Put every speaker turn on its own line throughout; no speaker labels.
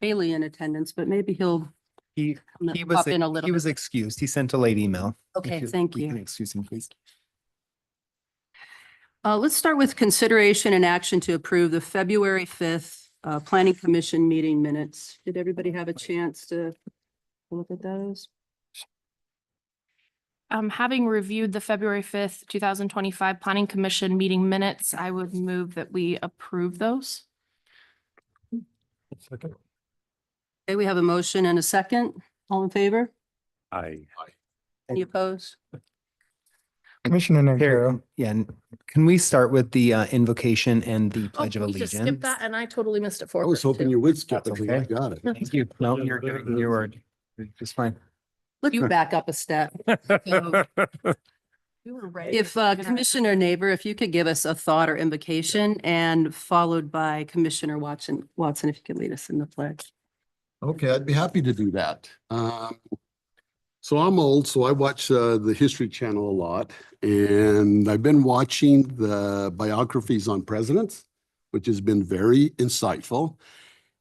Bailey in attendance, but maybe he'll
He
pop in a little
he was
bit.
excused. He sent a late email.
Okay,
If
thank
we
you.
can excuse him, please.
Let's start with consideration and action to approve the February 5th Planning Commission meeting minutes. Did everybody have a chance to look at those?
Having reviewed the February 5th, 2025 Planning Commission meeting minutes, I would move that we approve those.
Second.
Okay, we have a motion and a second. All in favor?
Aye.
Any opposed?
Commissioner
Here,
Nagaro,
yeah, can we start with the invocation and the Pledge of
Oh, we just skipped
Allegiance?
that and I totally missed it
I
forward.
was hoping
too.
you would skip
That's
it, but I
okay.
got it.
Thank you. No, you're good. Your word. Just fine.
Let's back up a step.
We were ready.
If Commissioner Neighbor, if you could give us a thought or invocation and followed by Commissioner Watson, if you could lead us in the pledge.
Okay, I'd be happy to do that. So I'm old, so I watch the History Channel a lot, and I've been watching the biographies on presidents, which has been very insightful.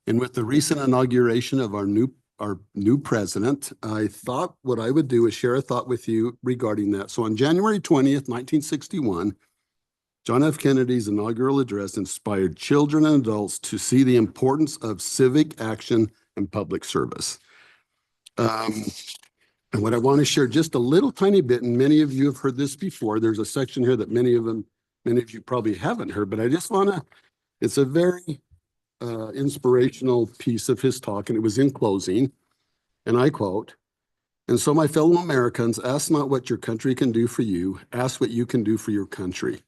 And with the recent inauguration of our new president, I thought what I would do is share a thought with you regarding that. So on January 20th, 1961, John F. Kennedy's inaugural address inspired children and adults to see the importance of civic action and public service. And what I want to share just a little tiny bit, and many of you have heard this before, there's a section here that many of you probably haven't heard, but I just want to, it's a very inspirational piece of his talk, and it was in closing, and I quote, "And so my fellow Americans, ask not what your country can do for you, ask what you can do for your country."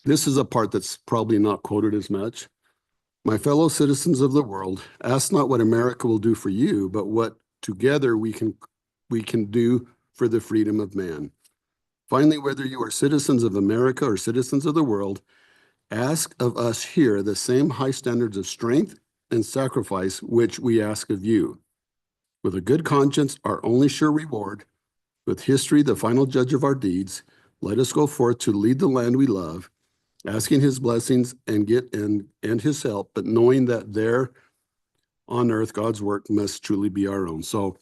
This is a part that's probably not quoted as much. "My fellow citizens of the world, ask not what America will do for you, but what together we can do for the freedom of man. Finally, whether you are citizens of America or citizens of the world, ask of us here the same high standards of strength and sacrifice which we ask of you. With a good conscience, our only sure reward, with history the final judge of our deeds, let us go forth to lead the land we love, asking his blessings and his help, but knowing that there on earth God's work must truly be our own." So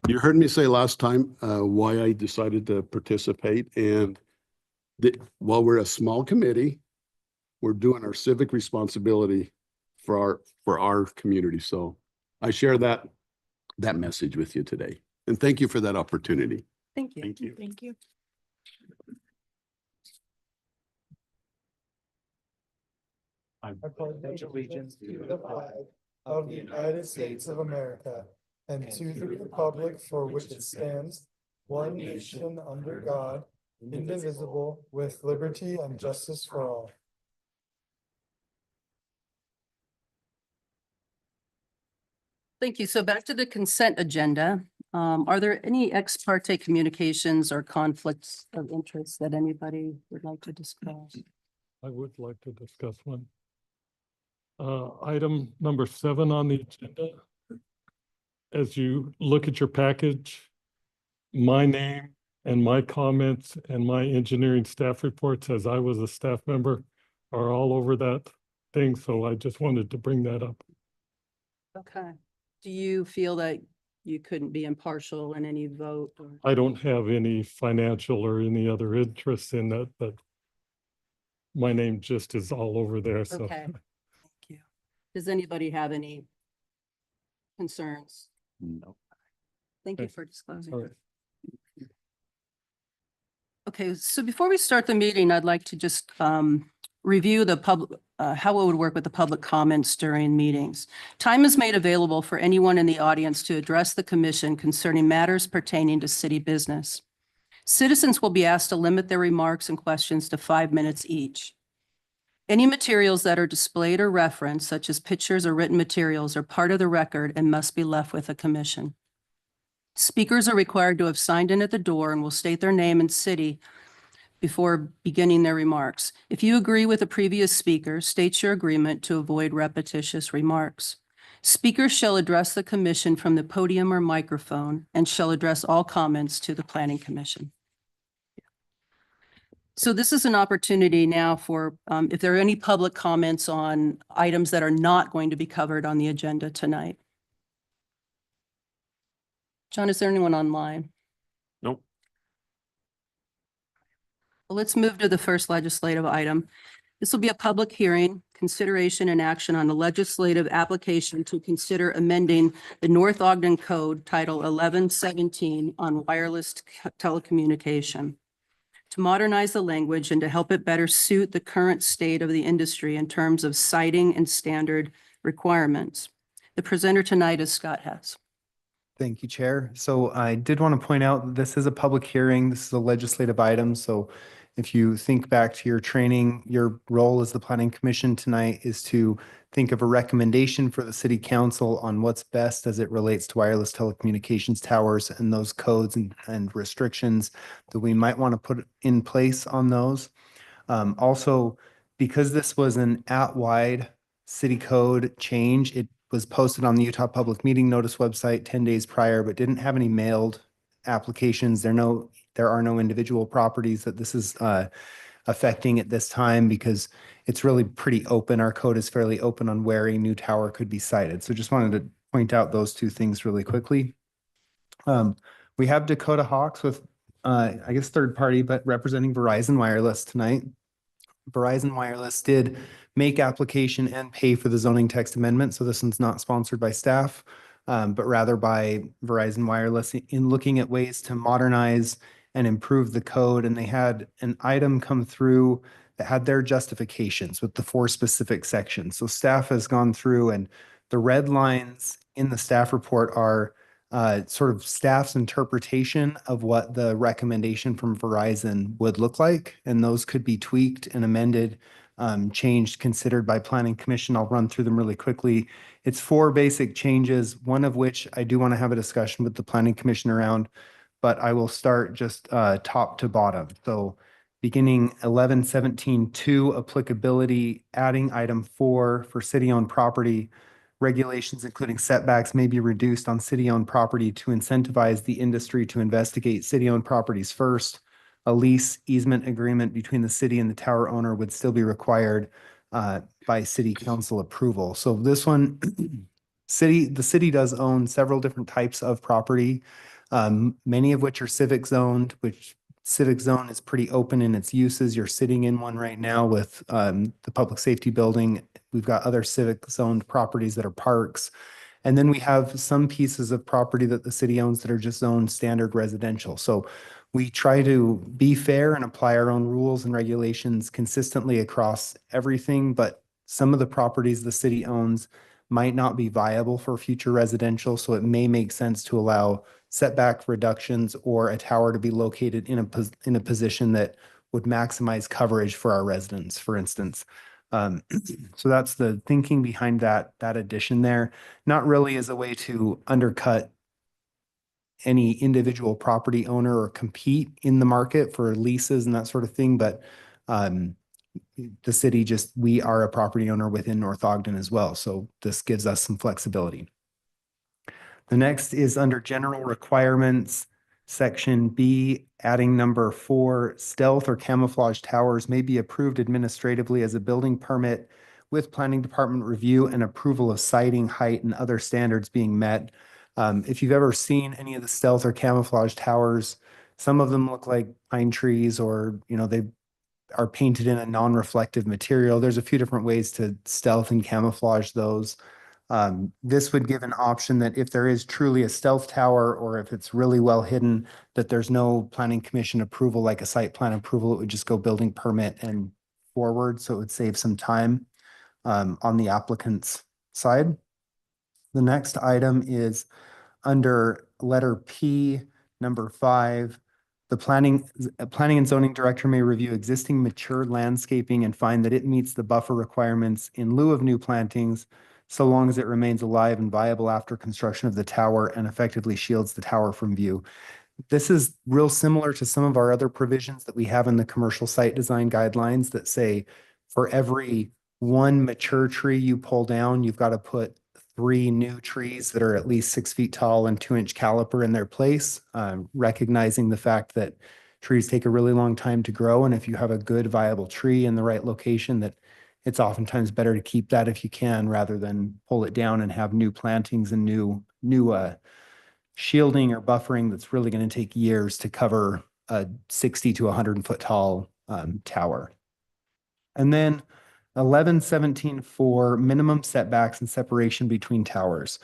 you heard me say last time why I decided to participate, and while we're a small committee, we're doing our civic responsibility for our community. So I share that message with you today, and thank you for that opportunity.
Thank you.
Thank you.
Thank you.
I pledge allegiance to the flag of the United States of America and to the republic for which it stands, one nation under God, indivisible, with liberty and justice for all.
Thank you. So back to the consent agenda. Are there any ex parte communications or conflicts of interest that anybody would like to discuss?
I would like to discuss one. Item number 7 on the agenda. As you look at your package, my name and my comments and my engineering staff reports, as I was a staff member, are all over that thing. So I just wanted to bring that up.
Okay. Do you feel that you couldn't be impartial in any vote? Or?
I don't have any financial or any other interests in that, but my name just is all over there. So
Okay. Thank you. Does anybody have any concerns?
No.
Thank you
Okay.
for disclosing.
all right.
Okay, so before we start the meeting, I'd like to just review the public, how it would work with the public comments during meetings. Time is made available for anyone in the audience to address the commission concerning matters pertaining to city business. Citizens will be asked to limit their remarks and questions to 5 minutes each. Any materials that are displayed or referenced, such as pictures or written materials, are part of the record and must be left with the commission. Speakers are required to have signed in at the door and will state their name and city before beginning their remarks. If you agree with the previous speaker, state your agreement to avoid repetitious remarks. Speakers shall address the commission from the podium or microphone and shall address all comments to the Planning Commission. So this is an opportunity now for, if there are any public comments on items that are not going to be covered on the agenda tonight. John, is there anyone online?
Nope.
Well, let's move to the first legislative item. This will be a public hearing, consideration and action on a legislative application to consider amending the North Ogden Code Title 1117 on wireless telecommunication to modernize the language and to help it better suit the current state of the industry in terms of citing and standard requirements. The presenter tonight is Scott Hess.
Thank you, Chair. So I did want to point out that this is a public hearing. This is a legislative item. So if you think back to your training, your role as the Planning Commission tonight is to think of a recommendation for the City Council on what's best as it relates to wireless telecommunications towers and those codes and restrictions that we might want to put in place on those. Also, because this was an at-wide city code change, it was posted on the Utah Public Meeting Notice website 10 days prior, but didn't have any mailed applications. There are no individual properties that this is affecting at this time because it's really pretty open. Our code is fairly open on where a new tower could be sited. So just wanted to point out those two things really quickly. We have Dakota Hawks with, I guess, third party, but representing Verizon Wireless tonight. Verizon Wireless did make application and pay for the zoning text amendment. So this one's not sponsored by staff, but rather by Verizon Wireless in looking at ways to modernize and improve the code. And they had an item come through that had their justifications with the 4 specific sections. So staff has gone through, and the red lines in the staff report are sort of staff's interpretation of what the recommendation from Verizon would look like. And those could be tweaked and amended, changed, considered by Planning Commission. I'll run through them really quickly. It's 4 basic changes, one of which I do want to have a discussion with the Planning Commission around, but I will start just top to bottom. So beginning 1117.2 applicability, adding item 4 for city-owned property. Regulations including setbacks may be reduced on city-owned property to incentivize the industry to investigate city-owned properties first. A lease easement agreement between the city and the tower owner would still be required by city council approval. So this one, the city does own several different types of property, many of which are civic zoned, which civic zone is pretty open in its uses. You're sitting in one right now with the public safety building. We've got other civic zoned properties that are parks. And then we have some pieces of property that the city owns that are just zoned standard residential. So we try to be fair and apply our own rules and regulations consistently across everything, but some of the properties the city owns might not be viable for future residential. So it may make sense to allow setback reductions or a tower to be located in a position that would maximize coverage for our residents, for instance. So that's the thinking behind that addition there. Not really as a way to undercut any individual property owner or compete in the market for leases and that sort of thing, but the city we are a property owner within North Ogden as well. So this gives us some flexibility. The next is under general requirements, section B, adding number 4, stealth or camouflage towers may be approved administratively as a building permit with planning department review and approval of siting, height, and other standards being met. If you've ever seen any of the stealth or camouflage towers, some of them look like pine trees, or, they are painted in a non-reflective material. There's a few different ways to stealth and camouflage those. This would give an option that if there is truly a stealth tower, or if it's really well hidden, that there's no planning commission approval, like a site plan approval, it would just go building permit and forward. So it would save some time on the applicant's side. The next item is under letter P, number 5. The planning and zoning director may review existing mature landscaping and find that it meets the buffer requirements in lieu of new plantings, so long as it remains alive and viable after construction of the tower and effectively shields the tower from view. This is real similar to some of our other provisions that we have in the commercial site design guidelines that say for every 1 mature tree you pull down, you've got to put 3 new trees that are at least 6 feet tall and 2-inch caliper in their place, recognizing the fact that trees take a really long time to grow. And if you have a good viable tree in the right location, that it's oftentimes better to keep that if you can, rather than pull it down and have new plantings and new shielding or buffering that's really going to take years to cover a 60 to 100-foot tall tower. And then 1117.4, minimum setbacks and separation between towers.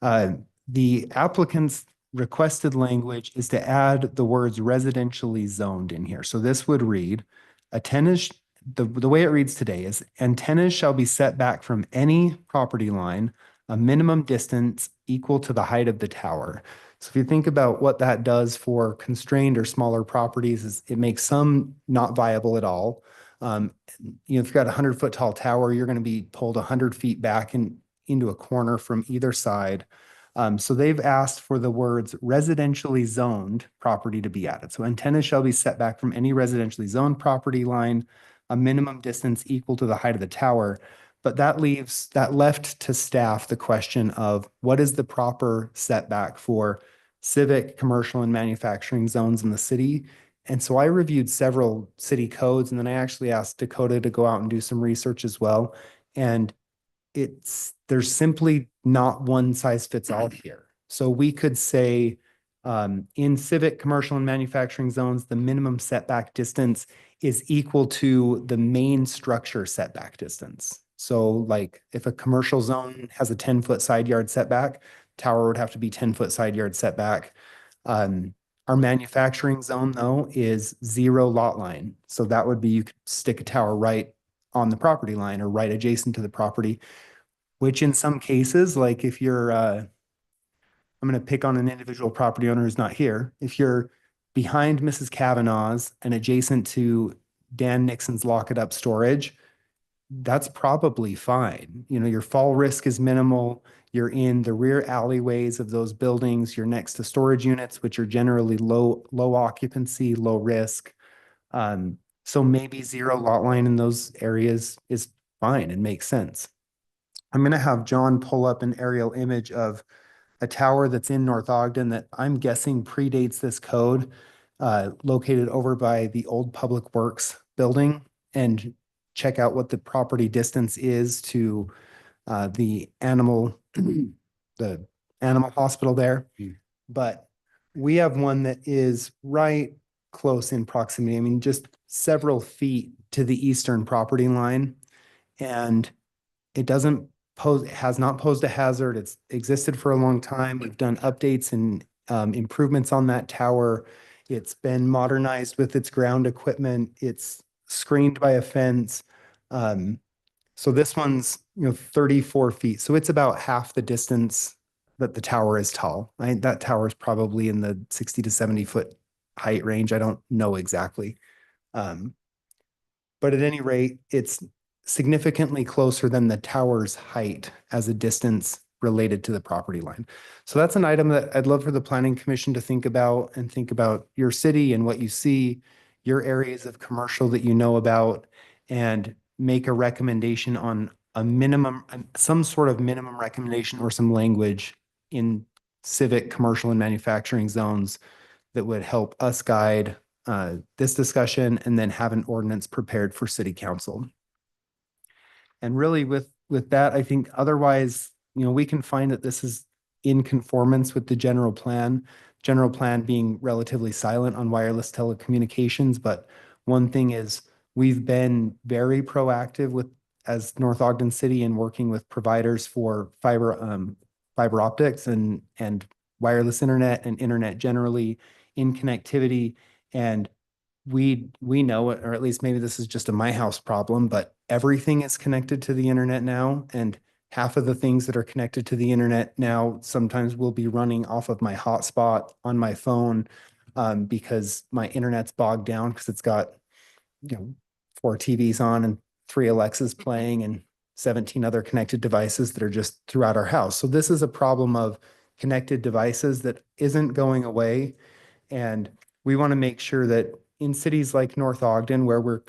The applicant's requested language is to add the words residentially zoned in here. So this would read, antennas, the way it reads today is antennas shall be set back from any property line a minimum distance equal to the height of the tower. So if you think about what that does for constrained or smaller properties, is it makes some not viable at all. If you've got a 100-foot tall tower, you're going to be pulled 100 feet back into a corner from either side. So they've asked for the words residentially zoned property to be added. So antennas shall be set back from any residentially zoned property line, a minimum distance equal to the height of the tower. But that left to staff the question of what is the proper setback for civic, commercial, and manufacturing zones in the city. And so I reviewed several city codes, and then I actually asked Dakota to go out and do some research as well. And there's simply not one size fits all here. So we could say in civic, commercial, and manufacturing zones, the minimum setback distance is equal to the main structure setback distance. So like if a commercial zone has a 10-foot side yard setback, tower would have to be 10-foot side yard setback. Our manufacturing zone though is 0 lot line. So that would be, you could stick a tower right on the property line or right adjacent to the property, which in some cases, like if you're, I'm going to pick on an individual property owner who's not here. If you're behind Mrs. Kavanaugh's and adjacent to Dan Nixon's Lock It Up storage, that's probably fine. Your fall risk is minimal. You're in the rear alleyways of those buildings. You're next to storage units, which are generally low occupancy, low risk. So maybe 0 lot line in those areas is fine and makes sense. I'm going to have John pull up an aerial image of a tower that's in North Ogden that I'm guessing predates this code, located over by the old Public Works building, and check out what the property distance is to the animal hospital there. But we have one that is right close in proximity. I mean, just several feet to the eastern property line, and it has not posed a hazard. It's existed for a long time. We've done updates and improvements on that tower. It's been modernized with its ground equipment. It's screened by a fence. So this one's 34 feet. So it's about half the distance that the tower is tall. That tower is probably in the 60 to 70 foot height range. I don't know exactly. But at any rate, it's significantly closer than the tower's height as a distance related to the property line. So that's an item that I'd love for the Planning Commission to think about, and think about your city and what you see, your areas of commercial that you know about, and make a recommendation on a minimum, some sort of minimum recommendation or some language in civic, commercial, and manufacturing zones that would help us guide this discussion, and then have an ordinance prepared for city council. And really with that, I think otherwise, we can find that this is in conformance with the general plan being relatively silent on wireless telecommunications. But one thing is, we've been very proactive as North Ogden City, in working with providers for fiber optics and wireless internet and internet generally in connectivity. And we know, or at least maybe this is just a my house problem, but everything is connected to the internet now. And half of the things that are connected to the internet now sometimes will be running off of my hotspot on my phone, because my internet's bogged down because it's got 4 TVs on and 3 Alexas playing and 17 other connected devices that are just throughout our house. So this is a problem of connected devices that isn't going away. And we want to make sure that in cities like North Ogden, where we're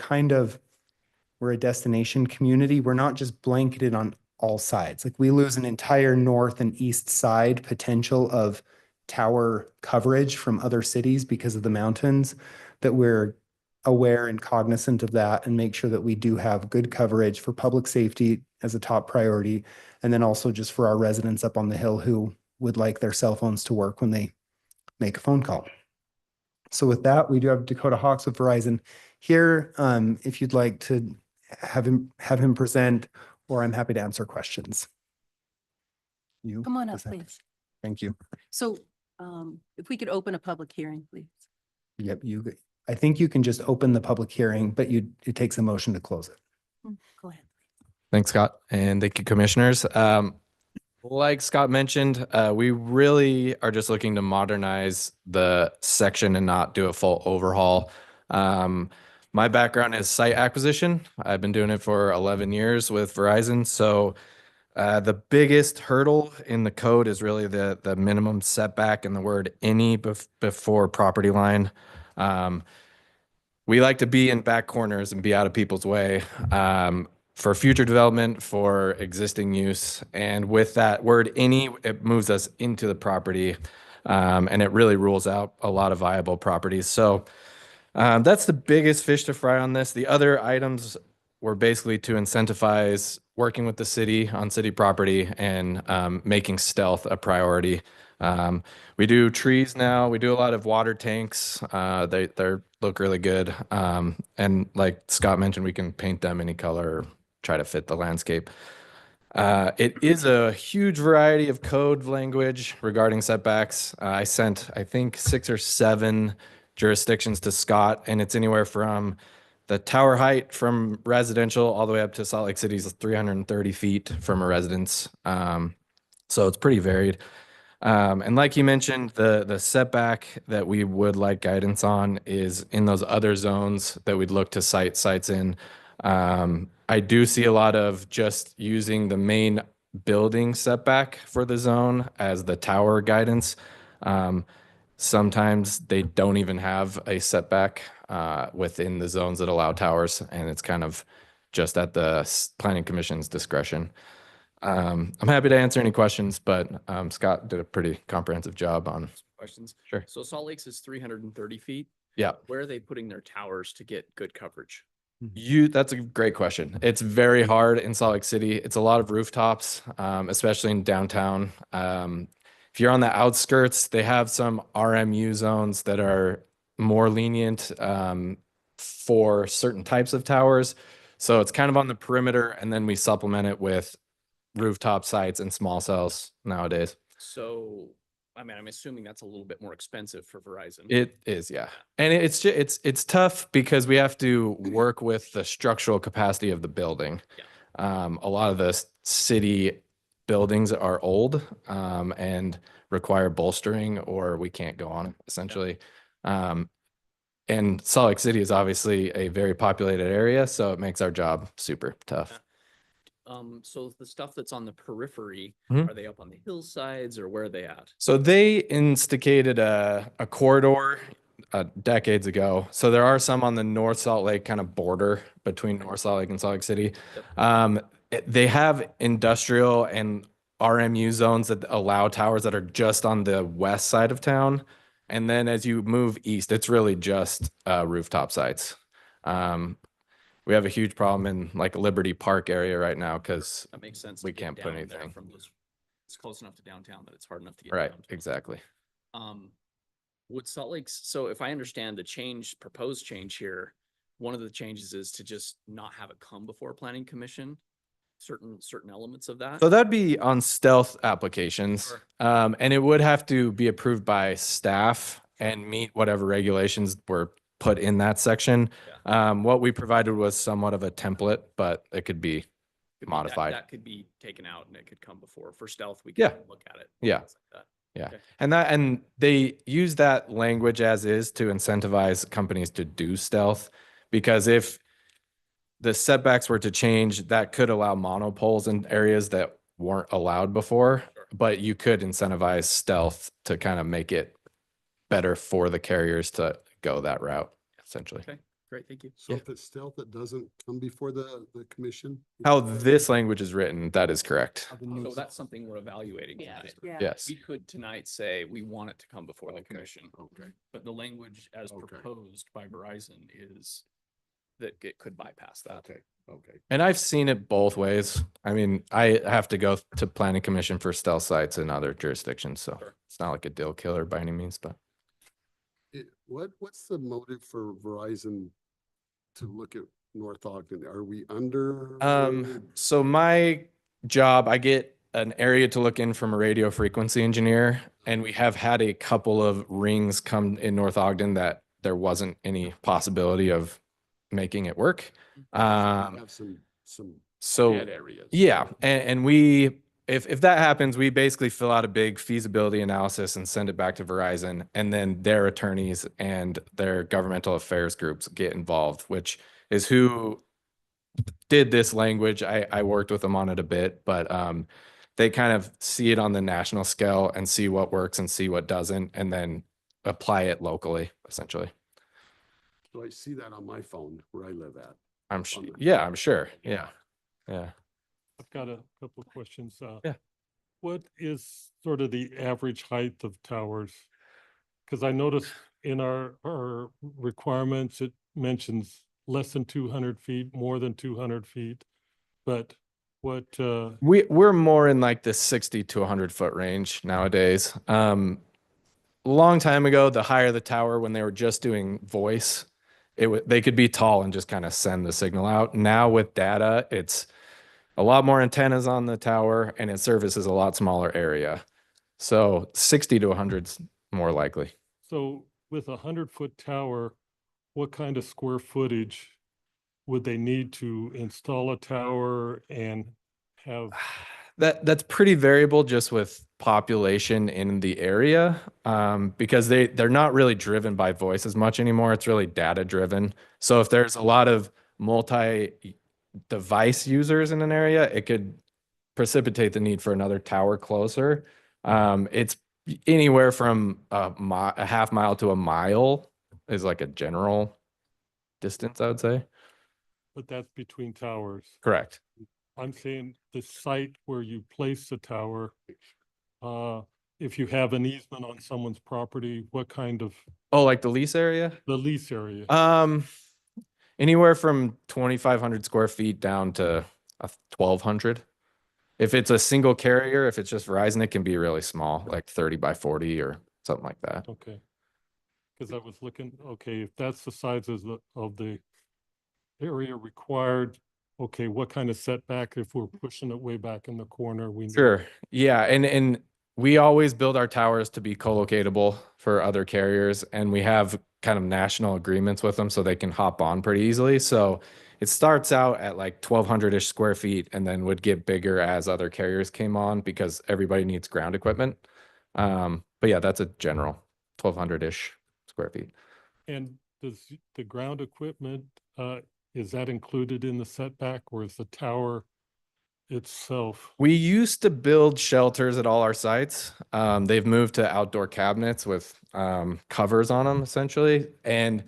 a destination community, we're not just blanketed on all sides. Like, we lose an entire north and east side potential of tower coverage from other cities because of the mountains, that we're aware and cognizant of that, and make sure that we do have good coverage for public safety as a top priority. And then also just for our residents up on the hill who would like their cell phones to work when they make a phone call. So with that, we do have Dakota Hawks with Verizon here. If you'd like to have him present, or I'm happy to answer questions. You
Come on up,
present.
please.
Thank you.
So if we could open a public hearing, please.
Yep, I think you can just open the public hearing, but it takes a motion to close it.
Go ahead.
Thanks, Scott, and thank you, commissioners. Like Scott mentioned, we really are just looking to modernize the section and not do a full overhaul. My background is site acquisition. I've been doing it for 11 years with Verizon. So the biggest hurdle in the code is really the minimum setback and the word any before property line. We like to be in back corners and be out of people's way for future development, for existing use. And with that word any, it moves us into the property and it really rules out a lot of viable properties. So that's the biggest fish to fry on this. The other items were basically to incentivize working with the city on city property and making stealth a priority. We do trees now. We do a lot of water tanks. They look really good. And like Scott mentioned, we can paint them any color or try to fit the landscape. It is a huge variety of code language regarding setbacks. I sent, I think, 6 or 7 jurisdictions to Scott, and it's anywhere from the tower height from residential all the way up to Salt Lake City's 330 feet from a residence. So it's pretty varied. And like you mentioned, the setback that we would like guidance on is in those other zones that we'd look to cite sites in. I do see a lot of just using the main building setback for the zone as the tower guidance. Sometimes they don't even have a setback within the zones that allow towers, and it's kind of just at the planning commission's discretion. I'm happy to answer any questions, but Scott did a pretty comprehensive job on.
Questions?
Sure.
So Salt Lake's is 330 feet.
Yeah.
Where are they putting their towers to get good coverage?
That's a great question. It's very hard in Salt Lake City. It's a lot of rooftops, especially in downtown. If you're on the outskirts, they have some RMU zones that are more lenient for certain types of towers. So it's kind of on the perimeter, and then we supplement it with rooftop sites and small cells nowadays.
So, I mean, I'm assuming that's a little bit more expensive for Verizon.
It is, yeah. And it's tough because we have to work with the structural capacity of the building. A lot of the city buildings are old and require bolstering, or we can't go on it, essentially. And Salt Lake City is obviously a very populated area, so it makes our job super tough.
So the stuff that's on the periphery,
Mhm.
are they up on the hillsides or where are they at?
So they instigated a corridor decades ago. So there are some on the North Salt Lake kind of border between North Salt Lake and Salt Lake City. They have industrial and RMU zones that allow towers that are just on the west side of town. And then as you move east, it's really just rooftop sites. We have a huge problem in like Liberty Park area right now because
That makes sense.
we
to get
can't put
down there
anything.
from those. It's close enough to downtown that it's hard enough to get.
right,
down to.
exactly.
Would Salt Lake's, so if I understand the change, proposed change here, one of the changes is to just not have it come before planning commission, certain elements of that.
So that'd be on stealth applications.
Sure.
And it would have to be approved by staff and meet whatever regulations were put in that section. What we provided was somewhat of a template, but it could be
Could be-
modified.
That could be taken out and it could come before. For stealth, we
Yeah.
can look at it.
Yeah.
things like that.
Yeah.
Okay.
And they use that language as is to incentivize companies to do stealth, because if the setbacks were to change, that could allow monopoles in areas that weren't allowed before,
Sure.
but you could incentivize stealth to kind of make it better for the carriers to go that route, essentially.
Okay, great, thank you.
So if it's stealth, it doesn't come before the commission?
How this language is written, that is correct.
So that's something we're evaluating
Yeah.
tonight.
Yes.
We could tonight say we want it to come before the
Okay,
commission,
Okay,
but the language as
Okay.
proposed by Verizon is that it could bypass that.
okay. Okay.
And I've seen it both ways. I mean, I have to go to planning commission for stealth sites in other jurisdictions, so it's not like a deal killer by any means, but.
What's the motive for Verizon to look at North Ogden? Are we under?
So my job, I get an area to look in from a radio frequency engineer, and we have had a couple of rings come in North Ogden that there wasn't any possibility of making it work.
Have some
So
bad areas.
yeah, and we, if that happens, we basically fill out a big feasibility analysis and send it back to Verizon, and then their attorneys and their governmental affairs groups get involved, which is who did this language. I worked with them on it a bit, but they kind of see it on the national scale and see what works and see what doesn't, and then apply it locally, essentially.
So I see that on my phone where I live at.
I'm sure. Yeah, I'm sure. Yeah. Yeah.
I've got a couple of questions.
Yeah.
What is sort of the average height of towers? Because I noticed in our requirements, it mentions less than 200 feet, more than 200 feet. But what,
We're more in like the 60 to 100 foot range nowadays. Long time ago, the higher the tower, when they were just doing voice, they could be tall and just kind of send the signal out. Now with data, it's a lot more antennas on the tower and it services a lot smaller area. So 60 to 100's more likely.
so with a 100-foot tower, what kind of square footage would they need to install a tower and have?
That's pretty variable just with population in the area, because they're not really driven by voice as much anymore. It's really data driven. So if there's a lot of multi-device users in an area, it could precipitate the need for another tower closer. It's anywhere from a half mile to a mile is like a general distance, I would say.
But that's between towers.
Correct.
I'm saying the site where you place the tower, if you have an easement on someone's property, what kind of,
Oh, like the lease area?
the lease area?
Anywhere from 2,500 square feet down to 1,200. If it's a single carrier, if it's just Verizon, it can be really small, like 30 by 40 or something like that.
Okay. Because I was looking, okay, if that's the size of the area required, okay, what kind of setback if we're pushing it way back in the corner? We need-
Sure. Yeah. And we always build our towers to be co-locatable for other carriers, and we have kind of national agreements with them so they can hop on pretty easily. So it starts out at like 1,200-ish square feet and then would get bigger as other carriers came on because everybody needs ground equipment. But yeah, that's a general 1,200-ish square feet.
And does the ground equipment, is that included in the setback, or is the tower itself?
We used to build shelters at all our sites. They've moved to outdoor cabinets with covers on them essentially. And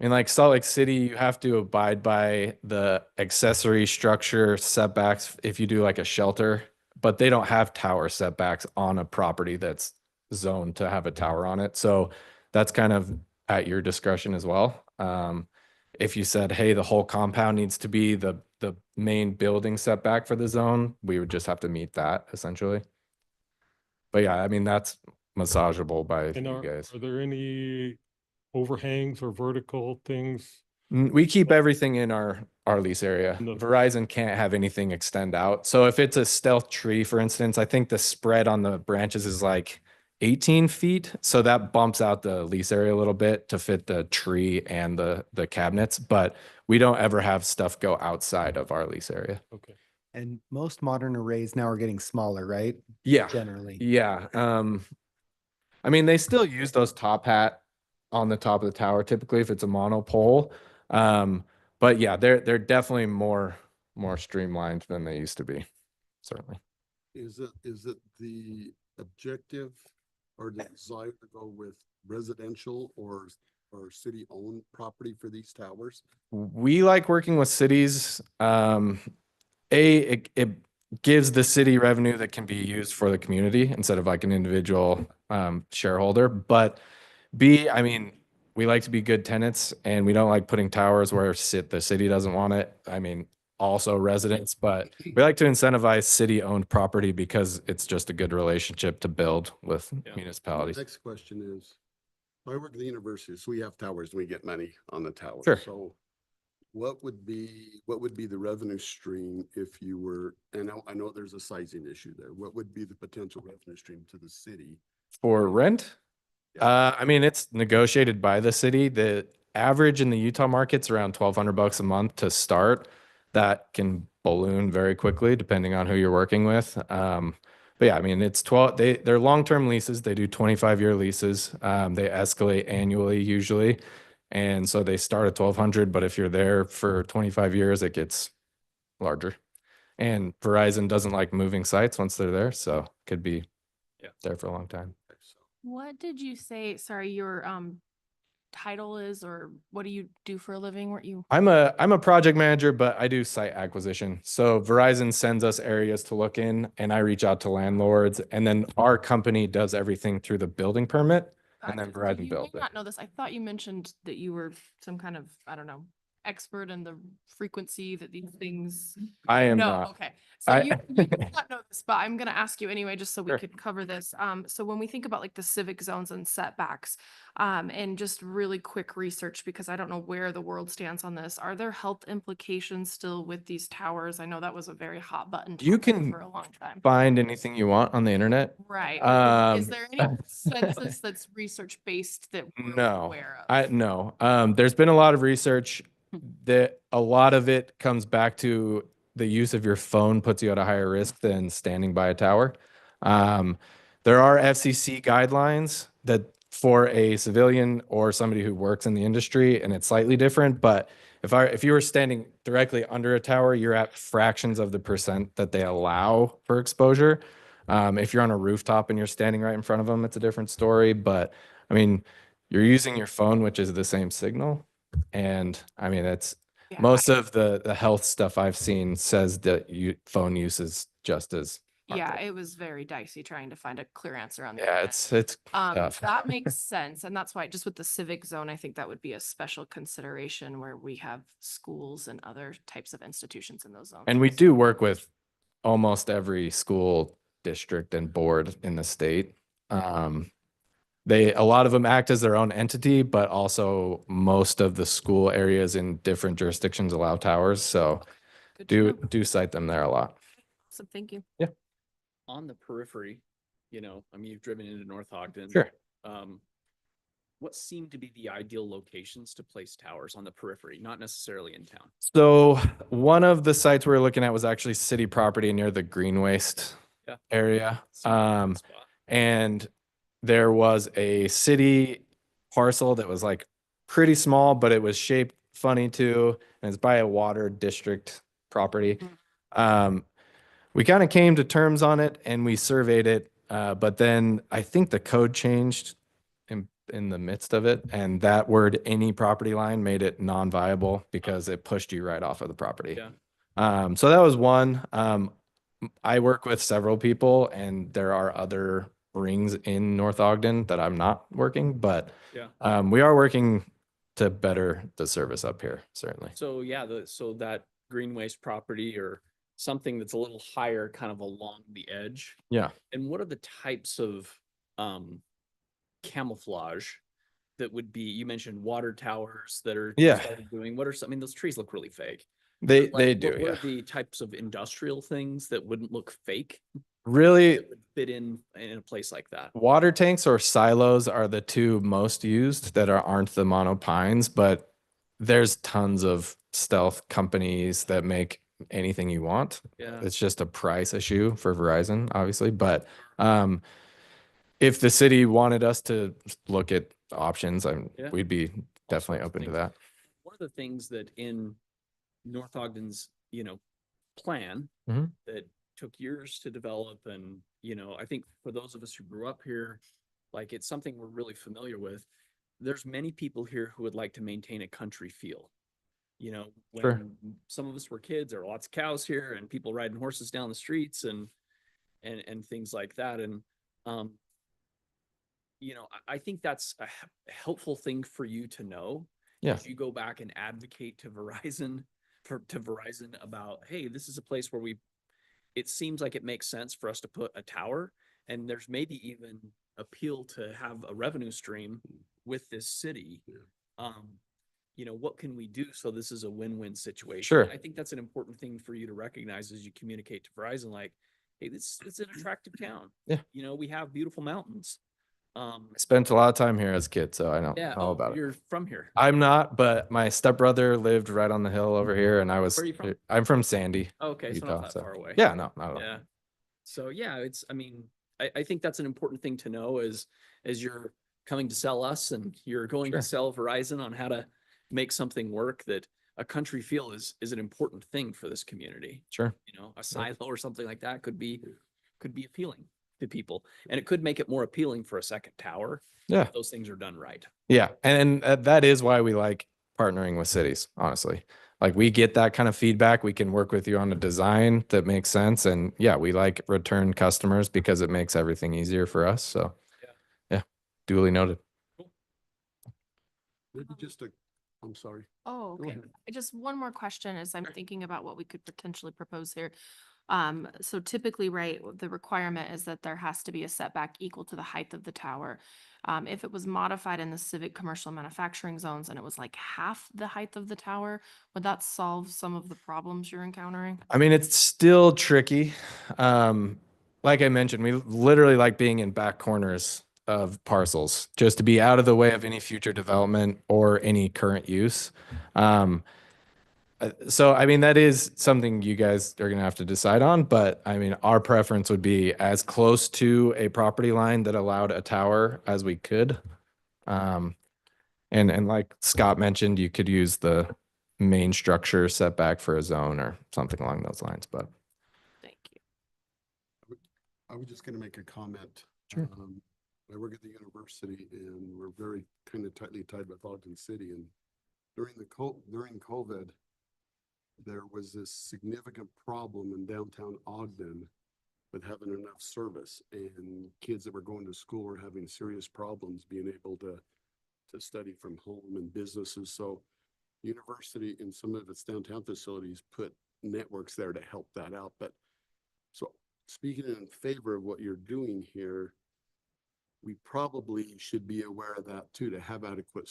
in like Salt Lake City, you have to abide by the accessory structure setbacks if you do like a shelter, but they don't have tower setbacks on a property that's zoned to have a tower on it. So that's kind of at your discretion as well. If you said, hey, the whole compound needs to be the main building setback for the zone, we would just have to meet that essentially. But yeah, I mean, that's massageable by
And
you guys.
are there any overhangs or vertical things?
We keep everything in our lease area.
No.
Verizon can't have anything extend out. So if it's a stealth tree, for instance, I think the spread on the branches is like 18 feet. So that bumps out the lease area a little bit to fit the tree and the cabinets, but we don't ever have stuff go outside of our lease area.
Okay.
And most modern arrays now are getting smaller, right?
Yeah.
Generally.
Yeah. I mean, they still use those top hat on the top of the tower, typically if it's a monopole. But yeah, they're definitely more streamlined than they used to be. Certainly.
Is it the objective or the desire to go with residential or city-owned property for these towers?
We like working with cities. It gives the city revenue that can be used for the community instead of like an individual shareholder. But B, I mean, we like to be good tenants and we don't like putting towers where the city doesn't want it. I mean, also residents, but we like to incentivize city-owned property because it's just a good relationship to build with
Yeah.
municipalities.
Next question is, I work at the university, so we have towers and we get money on the towers.
Sure.
So what would be the revenue stream if you were, and I know there's a sizing issue there. What would be the potential revenue stream to the city?
For rent?
Yeah.
I mean, it's negotiated by the city. The average in the Utah market's around $1,200 a month to start. That can balloon very quickly depending on who you're working with. But yeah, I mean, it's 12, they're long-term leases. They do 25-year leases. They escalate annually usually. And so they start at 1,200, but if you're there for 25 years, it gets larger. And Verizon doesn't like moving sites once they're there, so could be
Yeah.
there for a long time.
What did you say, sorry, your title is, or what do you do for a living? Weren't you?
I'm a project manager, but I do site acquisition. So Verizon sends us areas to look in and I reach out to landlords, and then our company does everything through the building permit, and then
Gotcha. So
Verizon
you may
builds it.
not know this. I thought you mentioned that you were some kind of, I don't know, expert in the frequency that these things.
I am
No,
not.
okay. So
I-
you may not know this, but I'm gonna ask you anyway, just so we
Sure.
could cover this. So when we think about like the civic zones and setbacks, and just really quick research, because I don't know where the world stands on this, are there health implications still with these towers? I know that was a very hot button
You
topic
can
for a long time.
Find anything you want on the internet.
Right. Is
Um,
there any census that's research based that we're
No,
aware of?
no. There's been a lot of research that a lot of it comes back to the use of your phone puts you at a higher risk than standing by a tower. There are FCC guidelines that for a civilian or somebody who works in the industry, and it's slightly different, but if you were standing directly under a tower, you're at fractions of the percent that they allow for exposure. If you're on a rooftop and you're standing right in front of them, it's a different story. But I mean, you're using your phone, which is the same signal. And I mean, it's
Yeah,
most of the health stuff I've seen says that phone use is just as
Yeah,
harmful.
it was very dicey trying to find a clear answer on the
Yeah,
internet.
it's tough.
That makes sense. And that's why just with the civic zone, I think that would be a special consideration where we have schools and other types of institutions in those zones.
And we do work with almost every school district and board in the state. A lot of them act as their own entity, but also most of the school areas in different jurisdictions allow towers. So
Good to know.
do cite them there a lot.
Awesome, thank you.
On the periphery, I mean, you've driven into North Ogden.
Sure.
What seem to be the ideal locations to place towers on the periphery, not necessarily in town?
So one of the sites we were looking at was actually city property near the green waste
Yeah.
area.
Seems like a good spot.
And there was a city parcel that was like pretty small, but it was shaped funny too. And it's by a water district property. We kind of came to terms on it and we surveyed it. But then I think the code changed in the midst of it. And that word, any property line, made it non-viable because it pushed you right off of the property.
Yeah.
So that was one. I work with several people and there are other rings in North Ogden that I'm not working, but
Yeah.
we are working to better the service up here, certainly.
So yeah, so that green waste property or something that's a little higher kind of along the edge.
Yeah.
And what are the types of camouflage that would be, you mentioned water towers that are
Yeah.
started doing, I mean, those trees look really fake.
They
But, like,
do,
what
yeah.
are the types of industrial things that wouldn't look fake
Really,
that would fit in a place like that?
water tanks or silos are the two most used that aren't the monopines, but there's tons of stealth companies that make anything you want.
Yeah.
It's just a price issue for Verizon, obviously. But if the city wanted us to look at options,
Yeah.
we'd be
All
definitely
sorts of
open to
things.
that.
One of the things that in North Ogden's, plan
Mhm.
that took years to develop and, I think for those of us who grew up here, like it's something we're really familiar with. There's many people here who would like to maintain a country feel.
Sure.
When some of us were kids, there were lots of cows here and people riding horses down the streets and things like that. And, I think that's a helpful thing for you to know.
Yeah.
As you go back and advocate to Verizon to Verizon about, hey, this is a place where it seems like it makes sense for us to put a tower, and there's maybe even appeal to have a revenue stream with this city. What can we do so this is a win-win situation?
Sure.
I think that's an important thing for you to recognize as you communicate to Verizon, like, hey, it's an attractive town.
Yeah.
We have beautiful mountains.
I spent a lot of time here as a kid, so I know
Yeah,
all about it.
you're from here.
I'm not, but my stepbrother lived right on the hill over here, and
Where are you from?
I'm from Sandy.
Okay, so not
Utah,
that
so-
far away.
Yeah, no, not at all.
Yeah. So yeah, I think that's an important thing to know as you're coming to sell us and you're going
Sure.
to sell Verizon on how to make something work, that a country feel is an important thing for this community.
Sure.
A silo or something like that could be appealing to people, and it could make it more appealing for a second tower.
Yeah.
if those things are done right.
Yeah. And that is why we like partnering with cities, honestly. Like we get that kind of feedback. We can work with you on a design that makes sense. And yeah, we like return customers because it makes everything easier for us. So yeah, duly noted.
Maybe I'm sorry.
Oh,
Go
okay.
ahead.
Just one more question as I'm thinking about what we could potentially propose here. So typically, right, the requirement is that there has to be a setback equal to the height of the tower. If it was modified in the civic, commercial, manufacturing zones and it was like half the height of the tower, would that solve some of the problems you're encountering?
I mean, it's still tricky. Like I mentioned, we literally like being in back corners of parcels just to be out of the way of any future development or any current use. So, I mean, that is something you guys are going to have to decide on. But I mean, our preference would be as close to a property line that allowed a tower as we could. And like Scott mentioned, you could use the main structure setback for a zone or something along those lines. But
Thank you.
I was just going to make a comment.
Sure.
I work at the university and we're very kind of tightly tied with Ogden City. And during COVID, there was this significant problem in downtown Ogden with having enough service, and kids that were going to school were having serious problems being able to study from home, and businesses. So the university in some of its downtown facilities put networks there to help that out. But so speaking in favor of what you're doing here, we probably should be aware of that too, to have adequate,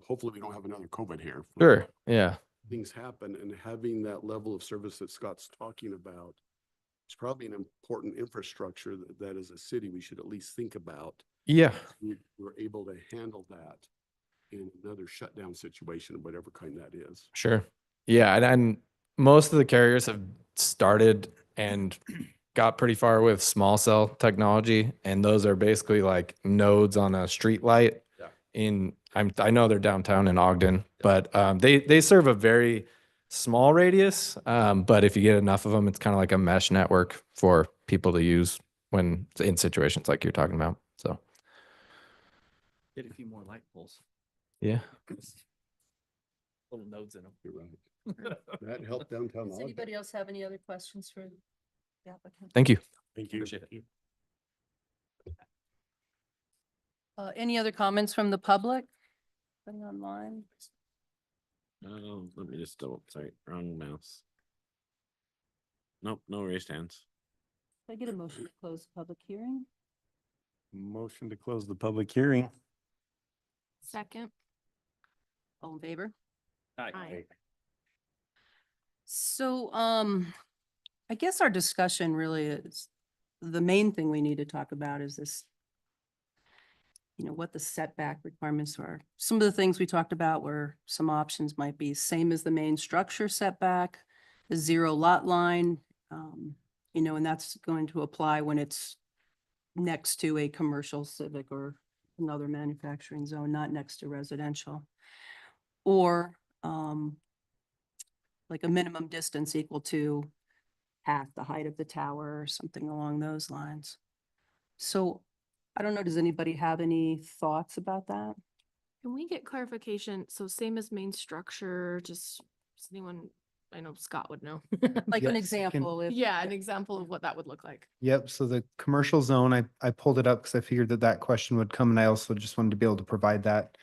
hopefully we don't have another COVID here.
sure. Yeah.
Things happen, and having that level of service that Scott's talking about is probably an important infrastructure that as a city, we should at least think about.
Yeah.
We're able to handle that in another shutdown situation, whatever kind that is.
Sure. Yeah. And most of the carriers have started and got pretty far with small cell technology. And those are basically like nodes on a street light.
Yeah.
I know they're downtown in Ogden, but they serve a very small radius. But if you get enough of them, it's kind of like a mesh network for people to use when in situations like you're talking about. So
Get a few more light poles,
yeah.
little nodes in them.
You're right. That helped downtown
Does
Ogden.
anybody else have any other questions for the applicant?
Thank you.
Thank you.
Appreciate it.
Any other comments from the public? Anything online?
Let me just sorry, wrong mouse. Nope, no raised hands.
Can I get a motion to close the public hearing?
Motion to close the public hearing.
Second.
All in favor?
Aye.
So, I guess our discussion really is, the main thing we need to talk about is this, what the setback requirements are. Some of the things we talked about were some options might be same as the main structure setback, the 0 lot line, and that's going to apply when it's next to a commercial, civic, or another manufacturing zone, not next to residential. Or, like a minimum distance equal to half the height of the tower or something along those lines. So I don't know, does anybody have any thoughts about that?
Can we get clarification? So same as main structure, just does anyone, I know Scott would know.
Like
Yes,
an
you
example, if.
Yeah, an example of what that would look like.
Yep, so the commercial zone, I pulled it up because I figured that question would come, and I also just wanted to be able to provide that.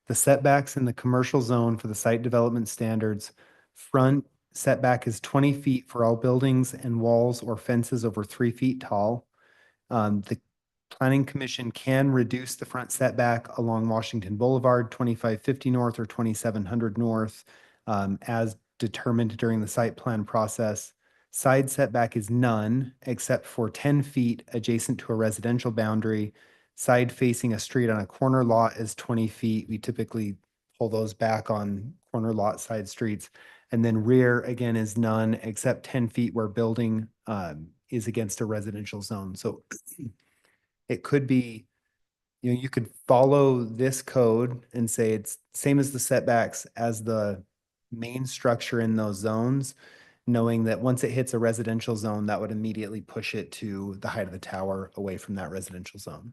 The setbacks in the commercial zone for the site development standards, front setback is 20 feet for all buildings and walls or fences over 3 feet tall. The Planning Commission can reduce the front setback along Washington Boulevard, 2550 north or 2700 north, as determined during the site plan process. Side setback is none, except for 10 feet adjacent to a residential boundary. Side facing a street on a corner lot is 20 feet. We typically pull those back on corner lot side streets. And then rear, again, is none, except 10 feet where building is against a residential zone. So it could be, you could follow this code and say it's same as the setbacks as the main structure in those zones, knowing that once it hits a residential zone, that would immediately push it to the height of the tower away from that residential zone.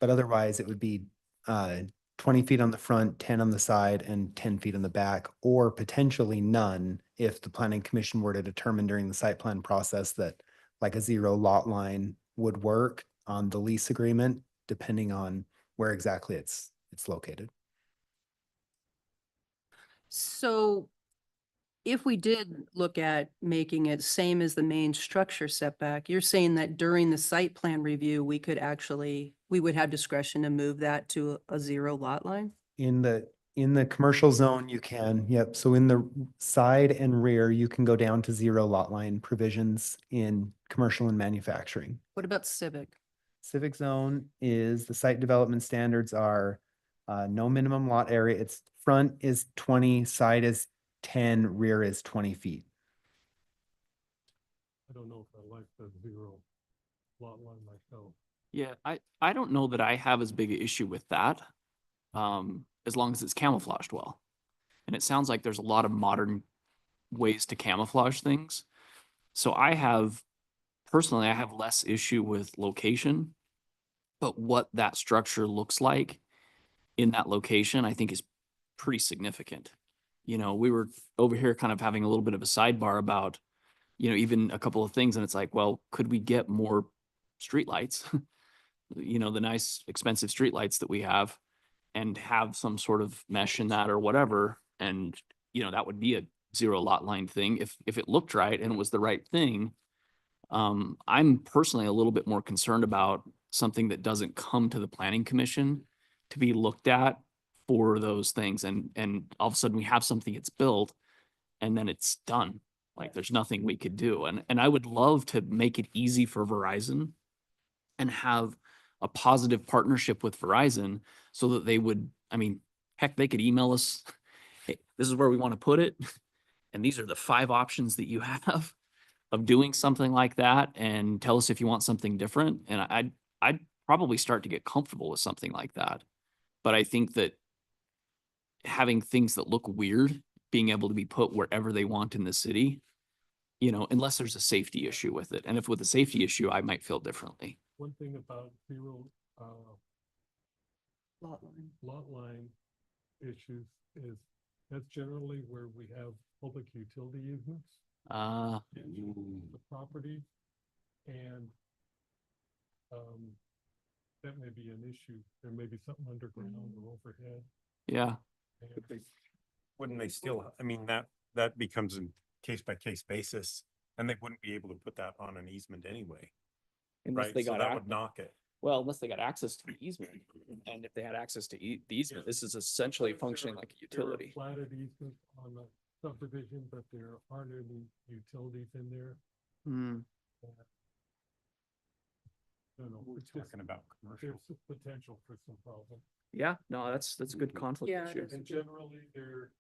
But otherwise, it would be 20 feet on the front, 10 on the side, and 10 feet on the back, or potentially none if the planning commission were to determine during the site plan process that like a 0 lot line would work on the lease agreement, depending on where exactly it's located.
So if we did look at making it same as the main structure setback, you're saying that during the site plan review, we would have discretion to move that to a 0 lot line?
In the commercial zone, you can, yep. So in the side and rear, you can go down to 0 lot line provisions in commercial and manufacturing.
What about civic?
Civic zone is, the site development standards are no minimum lot area. Its front is 20, side is 10, rear is 20 feet.
I don't know if I like the 0 lot line myself.
Yeah, I don't know that I have as big an issue with that, as long as it's camouflaged well. And it sounds like there's a lot of modern ways to camouflage things. So personally, I have less issue with location, but what that structure looks like in that location, I think is pretty significant. You know, we were over here kind of having a little bit of a sidebar about, even a couple of things, and it's like, well, could we get more streetlights? The nice expensive streetlights that we have, and have some sort of mesh in that or whatever. And, that would be a 0 lot line thing if it looked right and it was the right thing. I'm personally a little bit more concerned about something that doesn't come to the planning commission to be looked at for those things. And all of a sudden we have something that's built and then it's done. Like there's nothing we could do. And I would love to make it easy for Verizon and have a positive partnership with Verizon so that they would, heck, they could email us, hey, this is where we want to put it. And these are the 5 options that you have of doing something like that, and tell us if you want something different. And I'd probably start to get comfortable with something like that. But I think that having things that look weird, being able to be put wherever they want in the city, unless there's a safety issue with it. And if with a safety issue, I might feel differently.
One thing about 0
Lot line.
issues is that's generally where we have public utility easements. The property, and that may be an issue. There may be something underground or overhead.
Yeah.
And
Wouldn't they still, that becomes a case by case basis, and they wouldn't be able to put that on an easement anyway,
Unless
right?
they
So
got
that would knock it.
Well, unless they got access to the easement. And if they had access to the easement, this is essentially functioning like a
there are
utility.
platted easements on the subdivision, but there aren't any utilities in there.
Hmm.
I don't know,
We're
it's just,
talking about commercial.
there's potential for some problem.
Yeah, no, that's a good conflict
Yeah,
issue.
it is.
And generally, they're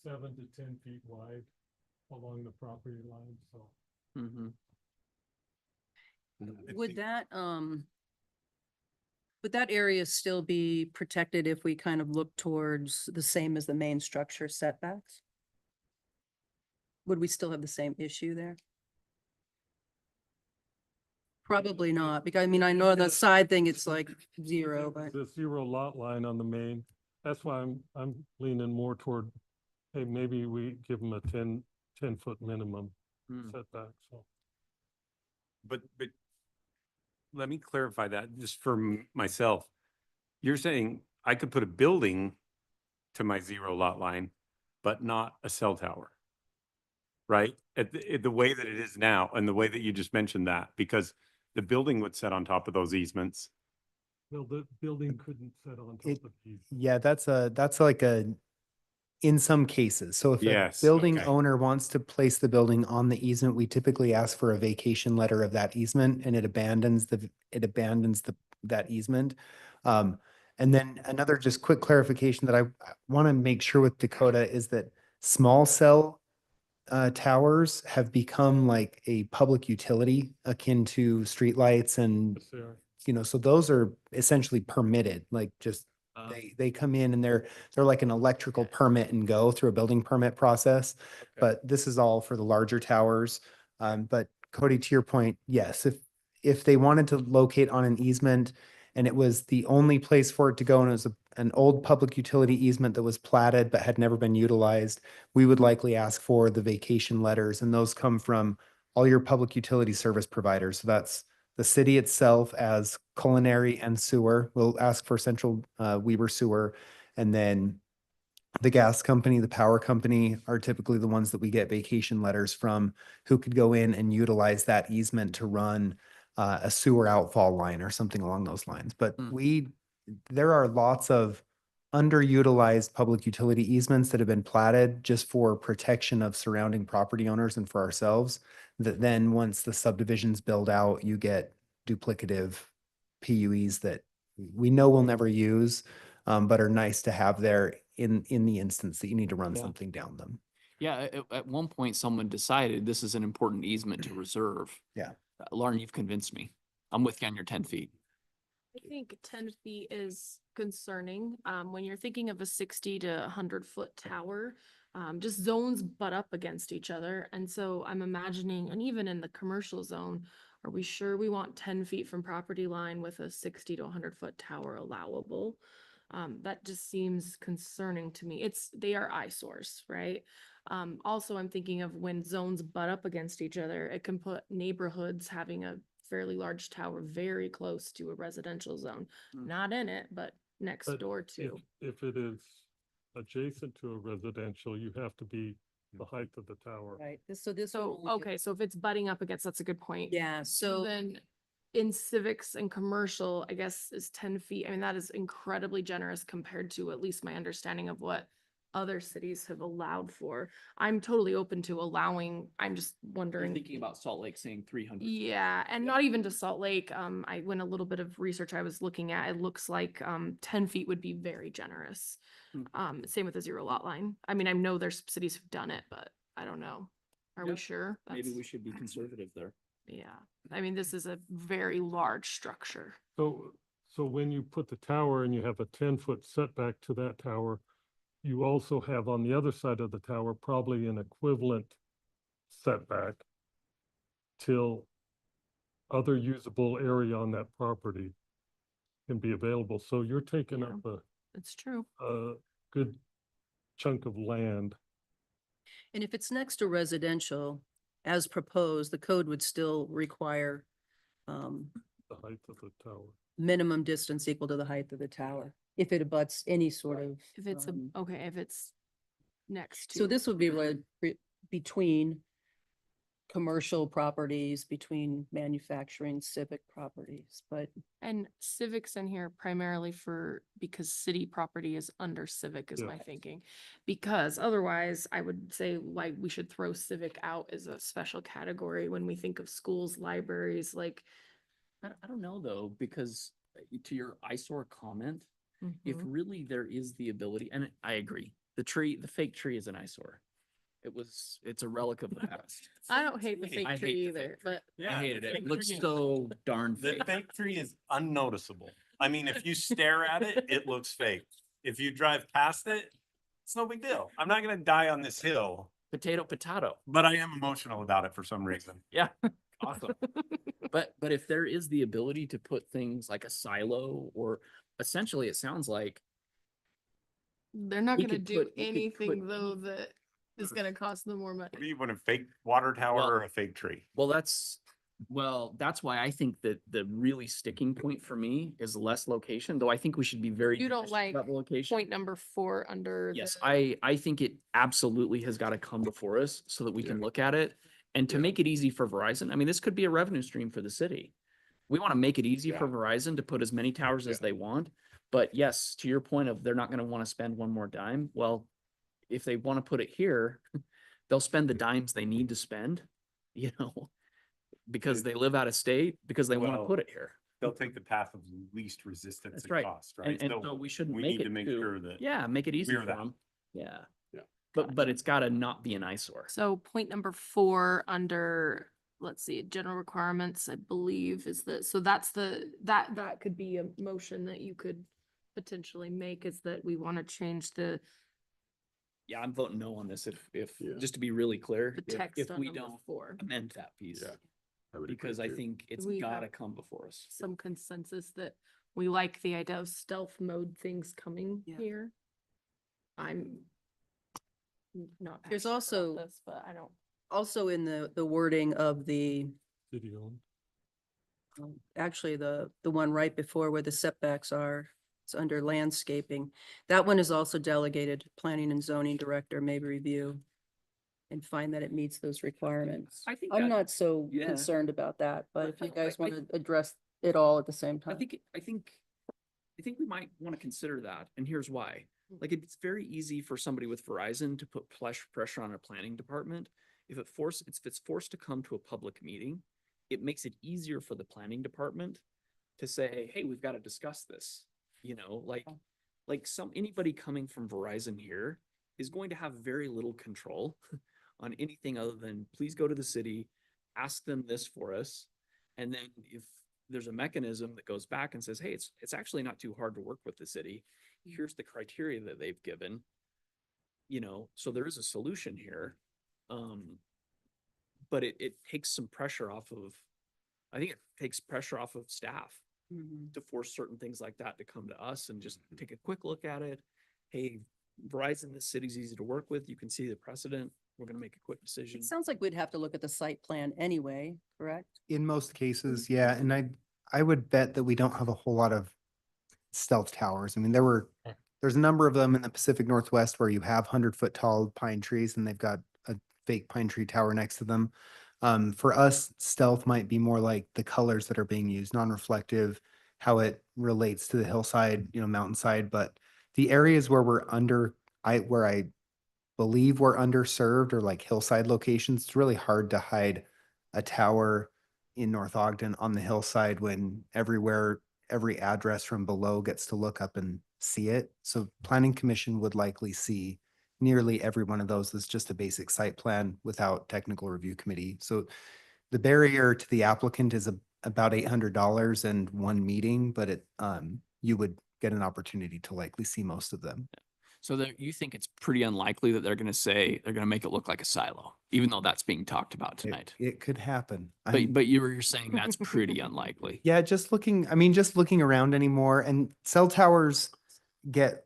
7 to 10 feet wide along the property line, so.
Mm-hmm.
Would that area still be protected if we kind of look towards the same as the main structure setbacks? Would we still have the same issue there? Probably not, because I know the side thing, it's like 0, but
The 0 lot line on the main, that's why I'm leaning more toward, hey, maybe we give them a 10-foot minimum
Hmm.
setback, so.
But let me clarify that just for myself. You're saying I could put a building to my 0 lot line, but not a cell tower. Right? The way that it is now and the way that you just mentioned that, because the building would set on top of those easements.
Well, the building couldn't set on
It-
top of these.
Yeah, that's like in some cases. So if a
Yes,
building
okay.
owner wants to place the building on the easement, we typically ask for a vacation letter of that easement and it abandons that easement. And then another just quick clarification that I want to make sure with Dakota is that small cell towers have become like a public utility akin to streetlights and,
Yes, they are.
so those are essentially permitted, like just they come in and they're like an electrical permit and go through a building permit process. But this is all for the larger towers. But Cody, to your point, yes, if they wanted to locate on an easement and it was the only place for it to go and it was an old public utility easement that was platted but had never been utilized, we would likely ask for the vacation letters, and those come from all your public utility service providers. So that's the city itself as culinary and sewer. We'll ask for central Weber sewer. And then the gas company, the power company are typically the ones that we get vacation letters from, who could go in and utilize that easement to run a sewer outfall line or something along those lines. But there are lots of underutilized public utility easements that have been platted just for protection of surrounding property owners and for ourselves, that then once the subdivisions build out, you get duplicative PUEs that we know we'll never use, but are nice to have there in the instance that you need to run
Yeah.
something down them.
Yeah, at one point, someone decided this is an important easement to reserve.
Yeah.
Lauren, you've convinced me. I'm with you on your 10 feet.
I think 10 feet is concerning. When you're thinking of a 60 to 100-foot tower, just zones butt up against each other. And so I'm imagining, and even in the commercial zone, are we sure we want 10 feet from property line with a 60 to 100-foot tower allowable? That just seems concerning to me. They are eyesores, right? Also, I'm thinking of when zones butt up against each other, it can put neighborhoods having a fairly large tower very close to a residential zone. Not in it, but next
But
door to.
If it is adjacent to a residential, you have to be the height of the tower.
Right,
So, okay, so if it's butting up against, that's a good point.
Yeah, so.
Then in civics and commercial, I guess is 10 feet. I mean, that is incredibly generous compared to at least my understanding of what other cities have allowed for. I'm totally open to allowing, I'm just
You're
wondering.
thinking about Salt Lake saying 300.
Yeah, and not even to Salt Lake. I went a little bit of research I was looking at. It looks like 10 feet would be very generous. Same with the zero lot line. I mean, I know there's cities who've done it, but I don't know. Are we
Yeah,
sure?
Maybe
That's-
we should be conservative there.
Yeah, I mean, this is a very large structure.
So when you put the tower and you have a 10-foot setback to that tower, you also have on the other side of the tower probably an equivalent setback till other usable area on that property can be available. So you're taking
Yeah.
up
It's true.
a good chunk of land.
And if it's next to residential, as proposed, the code would still require
The height of the tower.
minimum distance equal to the height of the tower, if it abuts any sort of.
If it's okay, if it's next to.
So this would be between commercial properties, between manufacturing, civic properties, but
And civics in here primarily because city property is under civic is
Yeah.
my thinking. Because otherwise, I would say why we should throw civic out as a special category when we think of schools, libraries, like.
I don't know though, because to your eyesore comment, if
Mhm.
really there is the ability, and I agree, the fake tree is an eyesore. It's a relic of the past.
I don't hate the
I
fake
hate
tree
the
either,
fake
but
I hated it.
fake
It looks
tree is-
so darn
The
fake.
fake tree is unnoticeable. I mean, if you stare at it, it looks fake. If you drive past it, it's no big deal. I'm not gonna die on this hill,
Potato, potato.
but I am emotional about it for some reason.
Yeah, awesome. But if there is the ability to put things like a silo, or essentially it sounds like
they're not
We
gonna
could
do
put- we could
anything
put
though that is gonna cost them more money.
What do you want, a fake water tower
Well-
or a fake tree?
well, that's Well, that's why I think that the really sticking point for me is less location, though I think we should be very.
You don't
judicious
like
about the location.
Point number 4 under.
Yes,
the-
I think it absolutely has got to come before us so that we can
Yeah.
look at it. And to
Yeah.
make it easy for Verizon, I mean, this could be a revenue stream for the city. We want to make it easy for
Yeah.
Verizon to put as many towers as
Yeah.
they want. But yes, to your point of they're not going to want to spend one more dime. Well, if they want to put it here, they'll spend the dimes they need to spend, you know, because they live out of state, because they want to
Well,
put it here.
They'll take the path of least resistance
That's
and
right.
cost, right?
And so we shouldn't
we
make
need
it
to make
too-
sure that.
Yeah, make it easy
we're
for
that.
them. Yeah.
Yeah.
But it's gotta not be an eyesore.
So point number 4 under, let's see, general requirements, I believe is so that's that could be a motion that you could potentially make, is that we want to change the
Yeah, I'm voting no on this if,
Yeah.
just to be really clear,
the
if
text on
we
number
don't
4.
amend that piece.
Yeah, I would agree
Because I
too.
think it's
We
gotta
have-
come before us.
Some consensus that we like the idea of stealth mode things coming
Yeah.
here. I'm not.
There's
passionate about
also-
this, but I don't.
Also in the wording of the,
City owned.
actually the one right before where the setbacks are, it's under landscaping. That one is also delegated, planning and zoning director may review and find that it meets those requirements.
I think
I'm
that-
not so
yeah.
concerned about that, but if you guys
I-
want to address it all at the same
I
time.
think we might want to consider that, and here's why. Like, it's very easy for somebody with Verizon to put pressure on a planning department. If it's forced to come to a public meeting, it makes it easier for the planning department to say, hey, we've got to discuss this. You know, like anybody coming from Verizon here is going to have very little control on anything other than, please go to the city, ask them this for us. And then if there's a mechanism that goes back and says, hey, it's actually not too hard to work with the city. Here's the criteria that they've given. You know, so there is a solution here. But it takes some pressure off of, I think it takes pressure off of staff
Mhm.
to force certain things like that to come to us and just take a quick look at it. Hey, Verizon, this city's easy to work with. You can see the precedent. We're gonna make a quick decision.
It sounds like we'd have to look at the site plan anyway, correct?
In most cases, yeah, and I would bet that we don't have a whole lot of stealth towers. I mean, there's a number of them in the Pacific Northwest where you have 100-foot tall pine trees and they've got a fake pine tree tower next to them. For us, stealth might be more like the colors that are being used, non-reflective, how it relates to the hillside, mountainside, but the areas where where I believe we're underserved or like hillside locations, it's really hard to hide a tower in North Ogden on the hillside when every address from below gets to look up and see it. So Planning Commission would likely see nearly every one of those as just a basic site plan without technical review committee. So the barrier to the applicant is about $800 and one meeting, but you would get an opportunity to likely see most of them.
So that you think it's pretty unlikely that they're gonna make it look like a silo, even though that's being talked about tonight.
It could happen.
But you were saying that's pretty unlikely.
Yeah, just looking around anymore, and cell towers get,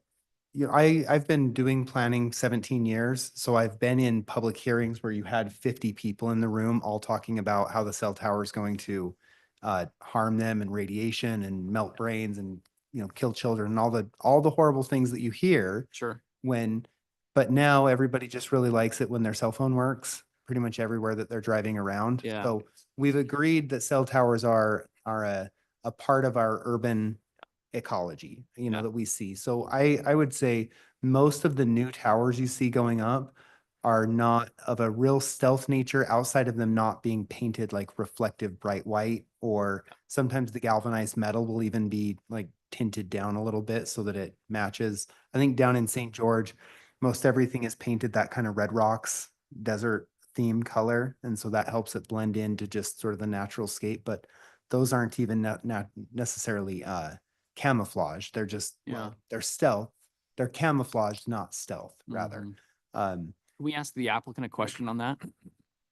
I've been doing planning 17 years. So I've been in public hearings where you had 50 people in the room all talking about how the cell tower is going to harm them and radiation and melt brains and, kill children and all the horrible things that you hear
Sure.
but now everybody just really likes it when their cell phone works pretty much everywhere that they're driving around.
Yeah.
So we've agreed that cell towers are a part of our urban ecology,
Yeah.
that we see. So I would say most of the new towers you see going up are not of a real stealth nature outside of them not being painted like reflective bright white, or sometimes the galvanized metal will even be like tinted down a little bit so that it matches. I think down in St. George, most everything is painted that kind of Red Rocks desert themed color. And so that helps it blend into just sort of the natural scape, but those aren't even not necessarily camouflage. They're just, they're stealth. They're camouflaged, not stealth, rather.
Can we ask the applicant a question on that?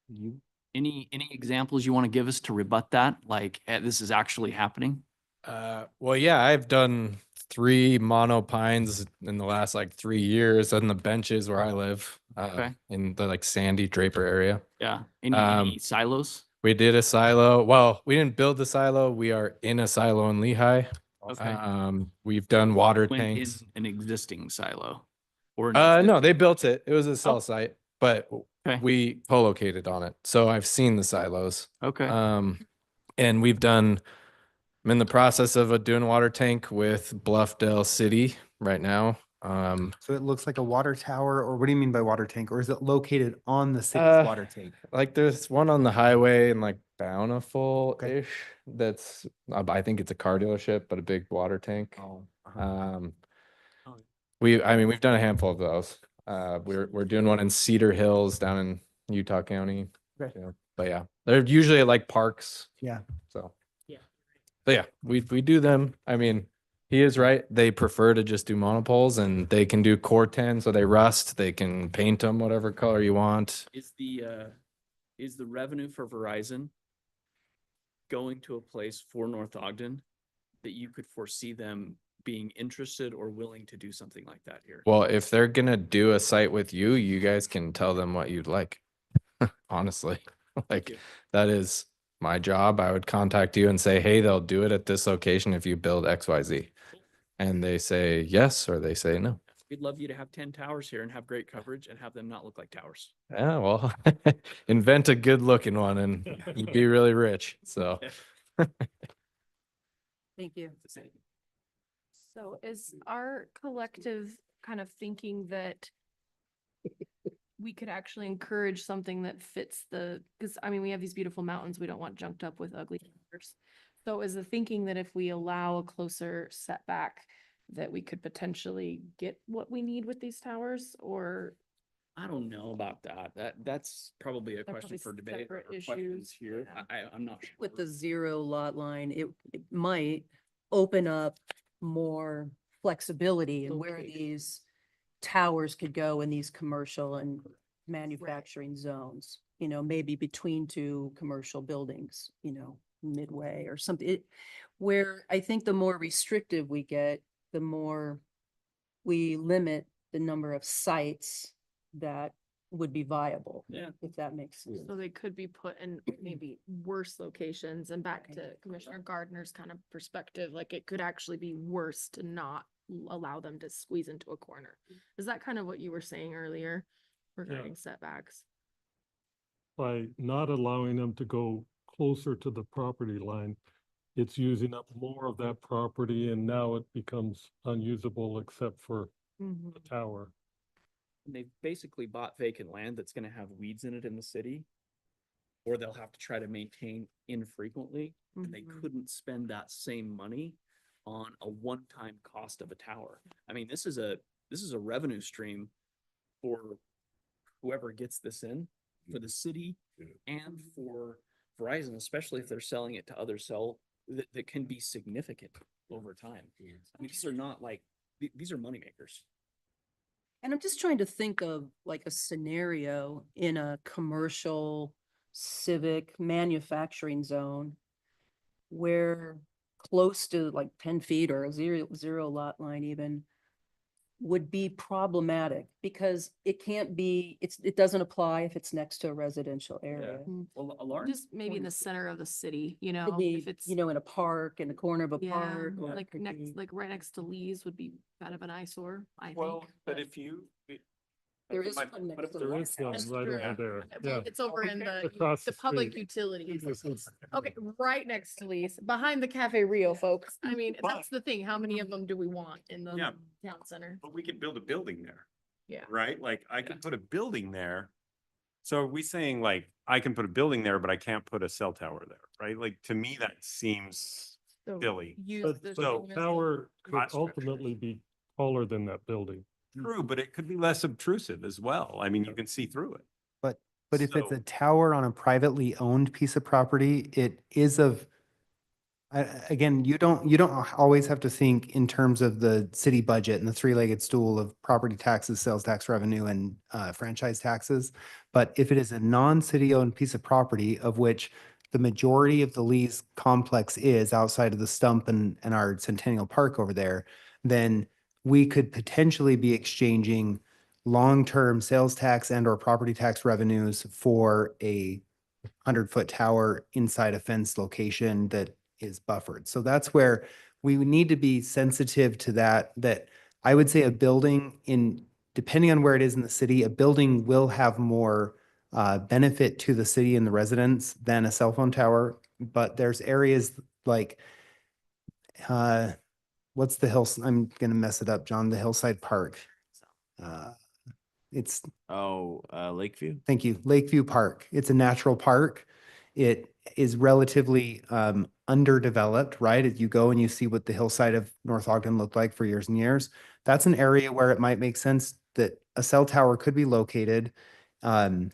You
Any examples you want to give us to rebut that? Like, this is actually happening?
Well, yeah, I've done 3 monopines in the last 3 years on the benches where I live,
Okay.
in the Sandy Draper area.
Yeah. Any
Um,
silos?
We did a silo. Well, we didn't build the silo. We are in a silo in Lehigh.
Okay.
We've done water
Went in
tanks.
an existing silo? Or an
No,
existing-
they built it. It was a cell
Oh.
site, but
Okay.
we co-located on it. So I've seen the silos.
Okay.
And I'm in the process of doing a water tank with Bluffdale City right now.
So it looks like a water tower, or what do you mean by water tank? Or is it located on the city's
Uh,
water tank?
Like there's one on the highway in like Bountiful-ish. That's, I think it's a car dealership, but a big water tank.
Oh,
Um,
Oh.
we've done a handful of those. We're doing one in Cedar Hills down in Utah County.
Okay.
Yeah. But yeah, they're usually at like parks.
Yeah.
So.
Yeah.
But yeah, we do them. I mean, he is right. They prefer to just do monopoles, and they can do core 10, so they rust. They can paint them whatever color you want.
Is the revenue for Verizon going to a place for North Ogden that you could foresee them being interested or willing to do something like that here?
Well, if they're gonna do a site with you, you guys can tell them what you'd like. Honestly, like
you.
that is my job. I would contact you and say, hey, they'll do it at this location if you build XYZ. And they say yes, or they say no.
We'd love you to have 10 towers here and have great coverage and have them not look like towers.
Yeah, well, invent a good looking one and you'd be really rich. So
Thank you.
So is our collective kind of thinking that we could actually encourage something that fits because I mean, we have these beautiful mountains, we don't want junked up with ugly towers. So is the thinking that if we allow a closer setback, that we could potentially get what we need with these towers, or?
I don't know about that. That's probably a
They're
question
probably
for debate
separate
or questions
issues,
here.
yeah.
I'm not sure.
With the 0 lot line, it might open up more flexibility in where
Location.
these towers could go in these commercial and manufacturing zones, maybe between 2 commercial buildings, midway or something. Where I think the more restrictive we get, the more we limit the number of sites that would be viable.
Yeah.
If that makes sense.
So they could be put in maybe worse locations, and back to Commissioner Gardner's kind of perspective, like it could actually be worse to not allow them to squeeze into a corner. Is that kind of what you were saying earlier regarding setbacks?
By not allowing them to go closer to the property line, it's using up more of that property, and now it becomes unusable except for the tower.
And they've basically bought vacant land that's gonna have weeds in it in the city. Or they'll have to try to maintain infrequently, and they
Mhm.
couldn't spend that same money on a one-time cost of a tower. I mean, this is a revenue stream for whoever gets this in, for the city and for Verizon, especially if they're selling it to other that can be significant over time. I mean, these are not like, these are moneymakers.
And I'm just trying to think of like a scenario in a commercial, civic, manufacturing zone where close to like 10 feet or a 0 lot line even would be problematic because it can't be, it doesn't apply if it's next to a residential area.
Well, a large.
Just maybe in the center of the city,
Could
if
be,
it's.
in a park, in the corner of a
Yeah,
park. or it
like
could be-
like right next to Lee's would be kind of an eyesore, I
Well,
think.
but if you.
There is
But
one next
if
to
the
There
White
is one
House-
right
true.
over there.
Well,
Yeah.
it's over in
Across
the
the
public
street.
utilities.
This is-
Okay, right next to Lee's, behind the Cafe Rio, folks. I mean,
But-
that's the thing. How many of them do we want in the
Yeah.
town center?
But we could build a building there.
Yeah.
Right? Like I could put a building there. So are we saying like, I can put a building there, but I can't put a cell tower there, right? Like, to me, that seems
So
silly.
use
But
the
so-
the
same as
tower could
Lot structure.
ultimately be taller than that building.
True, but it could be less obtrusive as well. I mean, you can see through it.
But if it's a
So-
tower on a privately owned piece of property, it is of, again, you don't always have to think in terms of the city budget and the 3-legged stool of property taxes, sales tax revenue, and franchise taxes. But if it is a non-city owned piece of property of which the majority of the Lee's complex is outside of the stump and our Centennial Park over there, then we could potentially be exchanging long-term sales tax and or property tax revenues for a 100-foot tower inside a fenced location that is buffered. So that's where we would need to be sensitive to that I would say a building depending on where it is in the city, a building will have more benefit to the city and the residents than a cell phone tower. But there's areas like, what's the hill? I'm gonna mess it up, John, the Hillside Park. It's
Oh, Lakeview?
Thank you. Lakeview Park. It's a natural park. It is relatively underdeveloped, right? If you go and you see what the hillside of North Ogden looked like for years and years, that's an area where it might make sense that a cell tower could be located in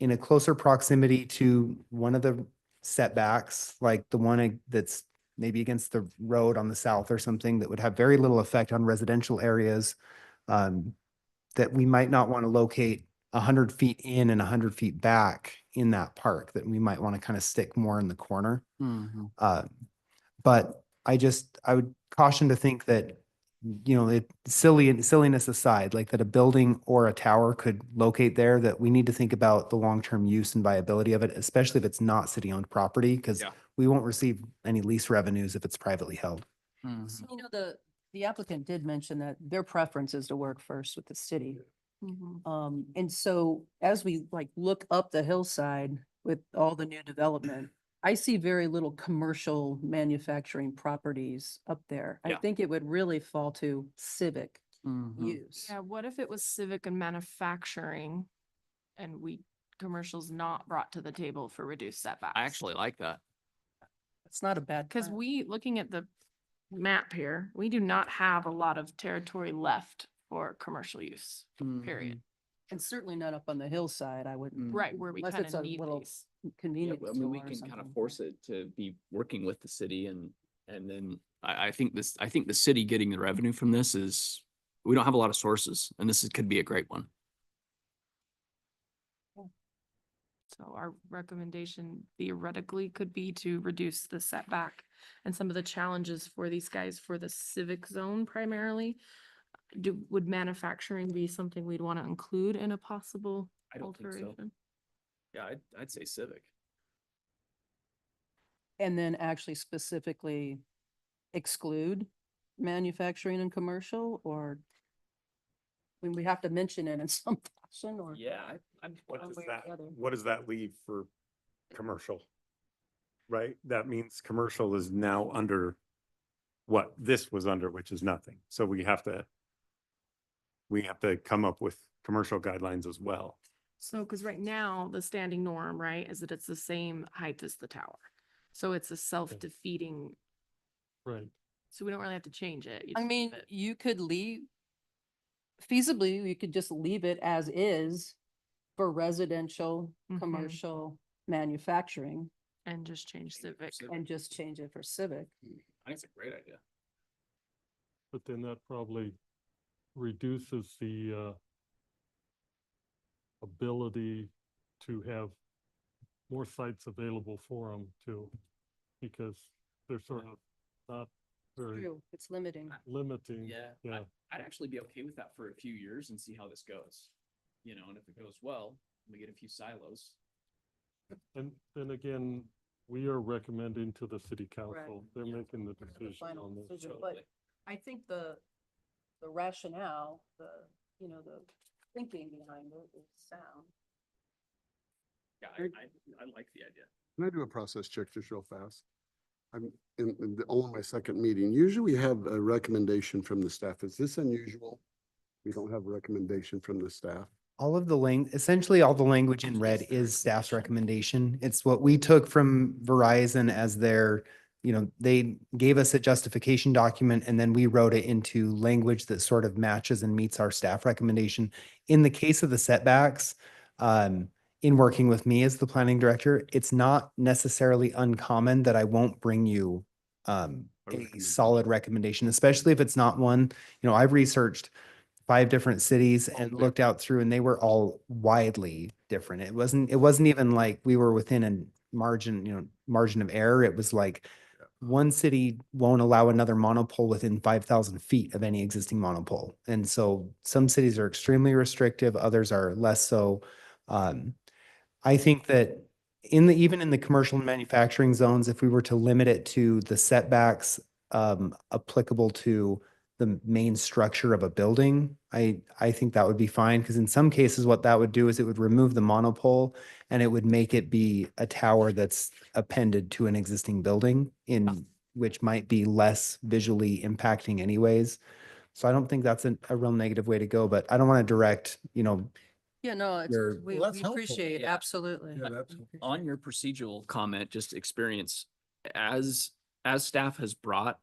a closer proximity to one of the setbacks, like the one that's maybe against the road on the south or something that would have very little effect on residential areas that we might not want to locate 100 feet in and 100 feet back in that park, that we might want to kind of stick more in the corner. But I would caution to think that, silliness aside, like that a building or a tower could locate there, that we need to think about the long-term use and viability of it, especially if it's not city-owned property, because
Yeah.
we won't receive any lease revenues if it's privately held.
So, the applicant did mention that their preference is to work first with the city. And so as we look up the hillside with all the new development, I see very little commercial manufacturing properties up there. I
Yeah.
think it would really fall to civic use.
Yeah, what if it was civic and manufacturing and commercials not brought to the table for reduced setbacks?
I actually like that.
It's not a bad.
Because
plan.
looking at the map here, we do not have a lot of territory left for commercial use, period.
And certainly not up on the hillside, I wouldn't.
Right, where we
Unless
kind
it's
of
a
need
little
these.
Yeah,
convenience
I mean, we
store or
can kind of
something.
force it to be working with the city and then I think the city getting the revenue from this we don't have a lot of sources and could be a great one.
So our recommendation theoretically could be to reduce the setback and some of the challenges for these guys for the civic zone primarily. Would manufacturing be something we'd want to include in a possible
I don't think so.
alteration?
Yeah, I'd say civic.
And then actually specifically exclude manufacturing and commercial, or when we have to mention it in some fashion, or?
Yeah, I'm.
What
One
does
way or
that,
the other.
what does that leave for commercial? Right? That means commercial is now under what this was under, which is nothing. So we have to come up with commercial guidelines as well.
So, because right now, the standing norm, right, is that it's the same height as the tower. So it's a self-defeating,
Right.
so we don't really have to change it. You
I
just
mean,
leave it.
you could feasibly, you could just leave it as is for residential,
Mhm.
commercial, manufacturing,
And just change civic.
and just change it for civic.
I think it's a great idea.
But then that probably reduces the ability to have more sites available for them too, because they're sort of not very
True, it's limiting.
limiting.
Yeah.
Yeah.
I'd actually be okay with that for a few years and see how this goes. And if it goes well, we get a few silos.
And then again, we are recommending to the city council. They're
Yeah.
making the
The
decision
final
on this.
decision,
Totally.
but I think the rationale, the thinking behind it is sound.
Yeah, I like the idea.
Can I do a process check just real fast? I'm only my second meeting. Usually we have a recommendation from the staff. Is this unusual? We don't have a recommendation from the staff.
Essentially all the language in red is staff's recommendation. It's what we took from Verizon as their, they gave us a justification document and then we wrote it into language that sort of matches and meets our staff recommendation. In the case of the setbacks, in working with me as the planning director, it's not necessarily uncommon that I won't bring you a solid recommendation, especially if it's not one, I've researched 5 different cities and looked out through and they were all widely different. It wasn't even like we were within a margin of error. It was like one city won't allow another monopole within 5,000 feet of any existing monopole. And so some cities are extremely restrictive, others are less so. I think that even in the commercial and manufacturing zones, if we were to limit it to the setbacks applicable to the main structure of a building, I think that would be fine, because in some cases, what that would do is it would remove the monopole and it would make it be a tower that's appended to an existing building in which might be less visually impacting anyways. So I don't think that's a real negative way to go, but I don't want to direct,
Yeah, no, it's,
Your-
we
Well, that's
we
helpful.
appreciate,
Yeah.
absolutely.
On your procedural comment, just experience, as staff has brought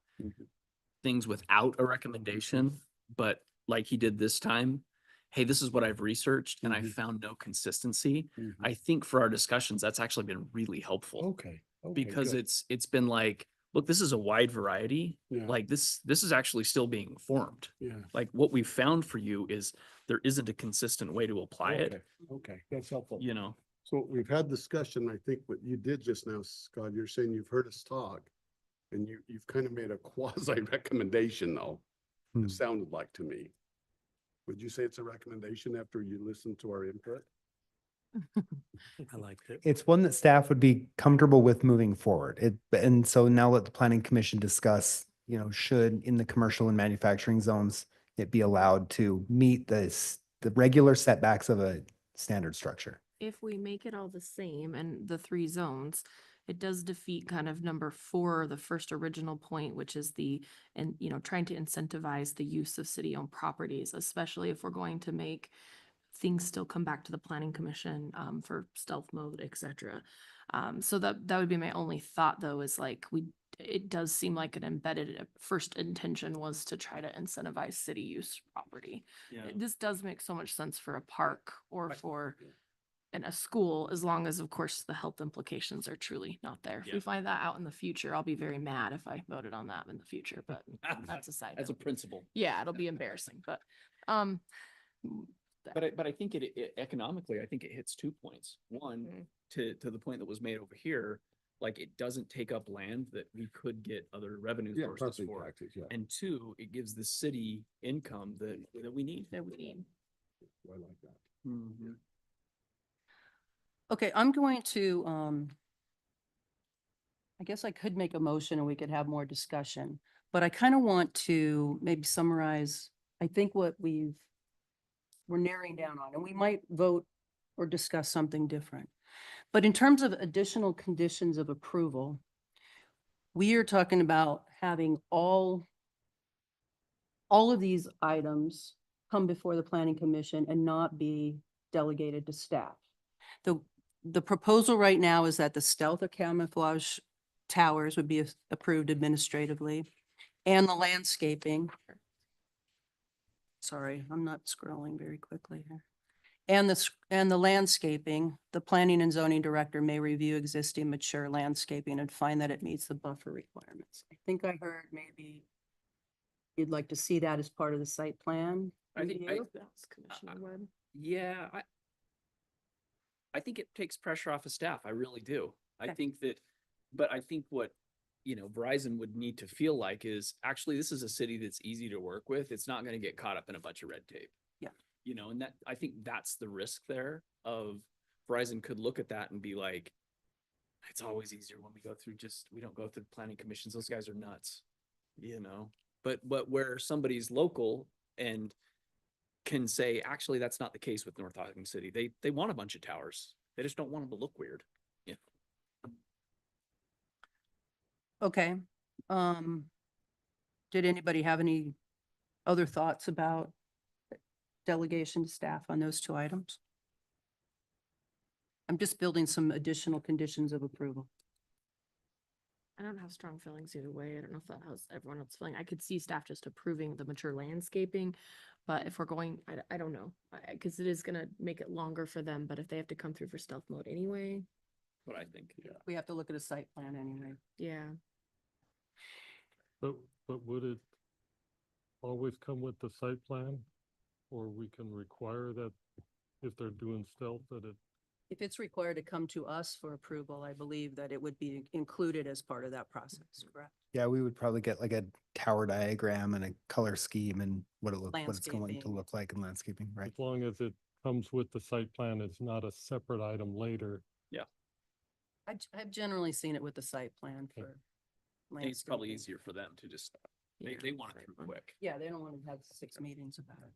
things without a recommendation, but like he did this time, hey, this is what I've researched and I found no consistency. I think for our discussions, that's actually been really helpful.
Okay.
Because it's been like, look, this is a wide variety.
Yeah.
Like this is actually still being formed.
Yeah.
Like what we found for you is there isn't a consistent way to apply it,
Okay, that's helpful.
you know?
So we've had discussion, I think what you did just now, Scott, you're saying you've heard us talk. And you've kind of made a quasi recommendation though,
Hmm.
it sounded like to me. Would you say it's a recommendation after you listened to our input?
I liked it.
It's one that staff would be comfortable with moving forward. And so now let the planning commission discuss, should in the commercial and manufacturing zones, it be allowed to meet the regular setbacks of a standard structure.
If we make it all the same and the 3 zones, it does defeat kind of number 4, the first original point, which is trying to incentivize the use of city-owned properties, especially if we're going to make things still come back to the planning commission for stealth mode, et cetera. So that would be my only thought though, is like it does seem like an embedded first intention was to try to incentivize city use property. This does make so much sense for a park or for in a school, as long as, of course, the health implications are truly not there. If we
Yeah.
find that out in the future, I'll be very mad if I voted on that in the future, but that's a side
That's a
note.
principle.
Yeah, it'll be embarrassing, but,
But I think it economically, I think it hits 2 points. One,
Mhm.
to the point that was made over here, like it doesn't take up land that we could get other revenue
Yeah,
sources
property
for.
taxes, yeah.
And 2, it gives the city income that we need.
that we need.
I like that.
Okay, I'm going to, I guess I could make a motion and we could have more discussion, but I kind of want to maybe summarize, I think what we're narrowing down on, and we might vote or discuss something different. But in terms of additional conditions of approval, we are talking about having all of these items come before the planning commission and not be delegated to staff. The proposal right now is that the stealth or camouflage towers would be approved administratively, and the landscaping. Sorry, I'm not scrolling very quickly here. And the landscaping, the planning and zoning director may review existing mature landscaping and find that it meets the buffer requirements. I think I heard maybe you'd like to see that as part of the site plan.
I think,
review?
That's Commissioner Webb.
yeah, I think it takes pressure off of staff. I really do. I
Okay.
think that, but I think what, Verizon would need to feel like is actually this is a city that's easy to work with. It's not going to get caught up in a bunch of red tape.
Yeah.
And that, I think that's the risk there of Verizon could look at that and be like, it's always easier when we don't go through the planning commissions. Those guys are nuts, but where somebody's local and can say, actually, that's not the case with North Ogden City. They want a bunch of towers. They just don't want them to look weird. Yeah.
Okay. Did anybody have any other thoughts about delegation to staff on those 2 items? I'm just building some additional conditions of approval.
I don't have strong feelings either way. I don't know if that has everyone else feeling. I could see staff just approving the mature landscaping, but if we're going, I don't know, because it is gonna make it longer for them, but if they have to come through for stealth mode anyway,
What I think. Yeah.
We have to look at a site plan anyway.
yeah.
But would it always come with the site plan? Or we can require that if they're doing stealth that it,
If it's required to come to us for approval, I believe that it would be included as part of that process, correct?
Yeah, we would probably get like a tower diagram and a color scheme and what it's going to
Landscaping.
look like in landscaping, right?
as long as it comes with the site plan, it's not a separate item later.
I've generally seen it with the site plan for.
And it's probably
landscaping.
easier for them to just,
Yeah.
they want it through quick.
Yeah, they don't want to have 6 meetings about it.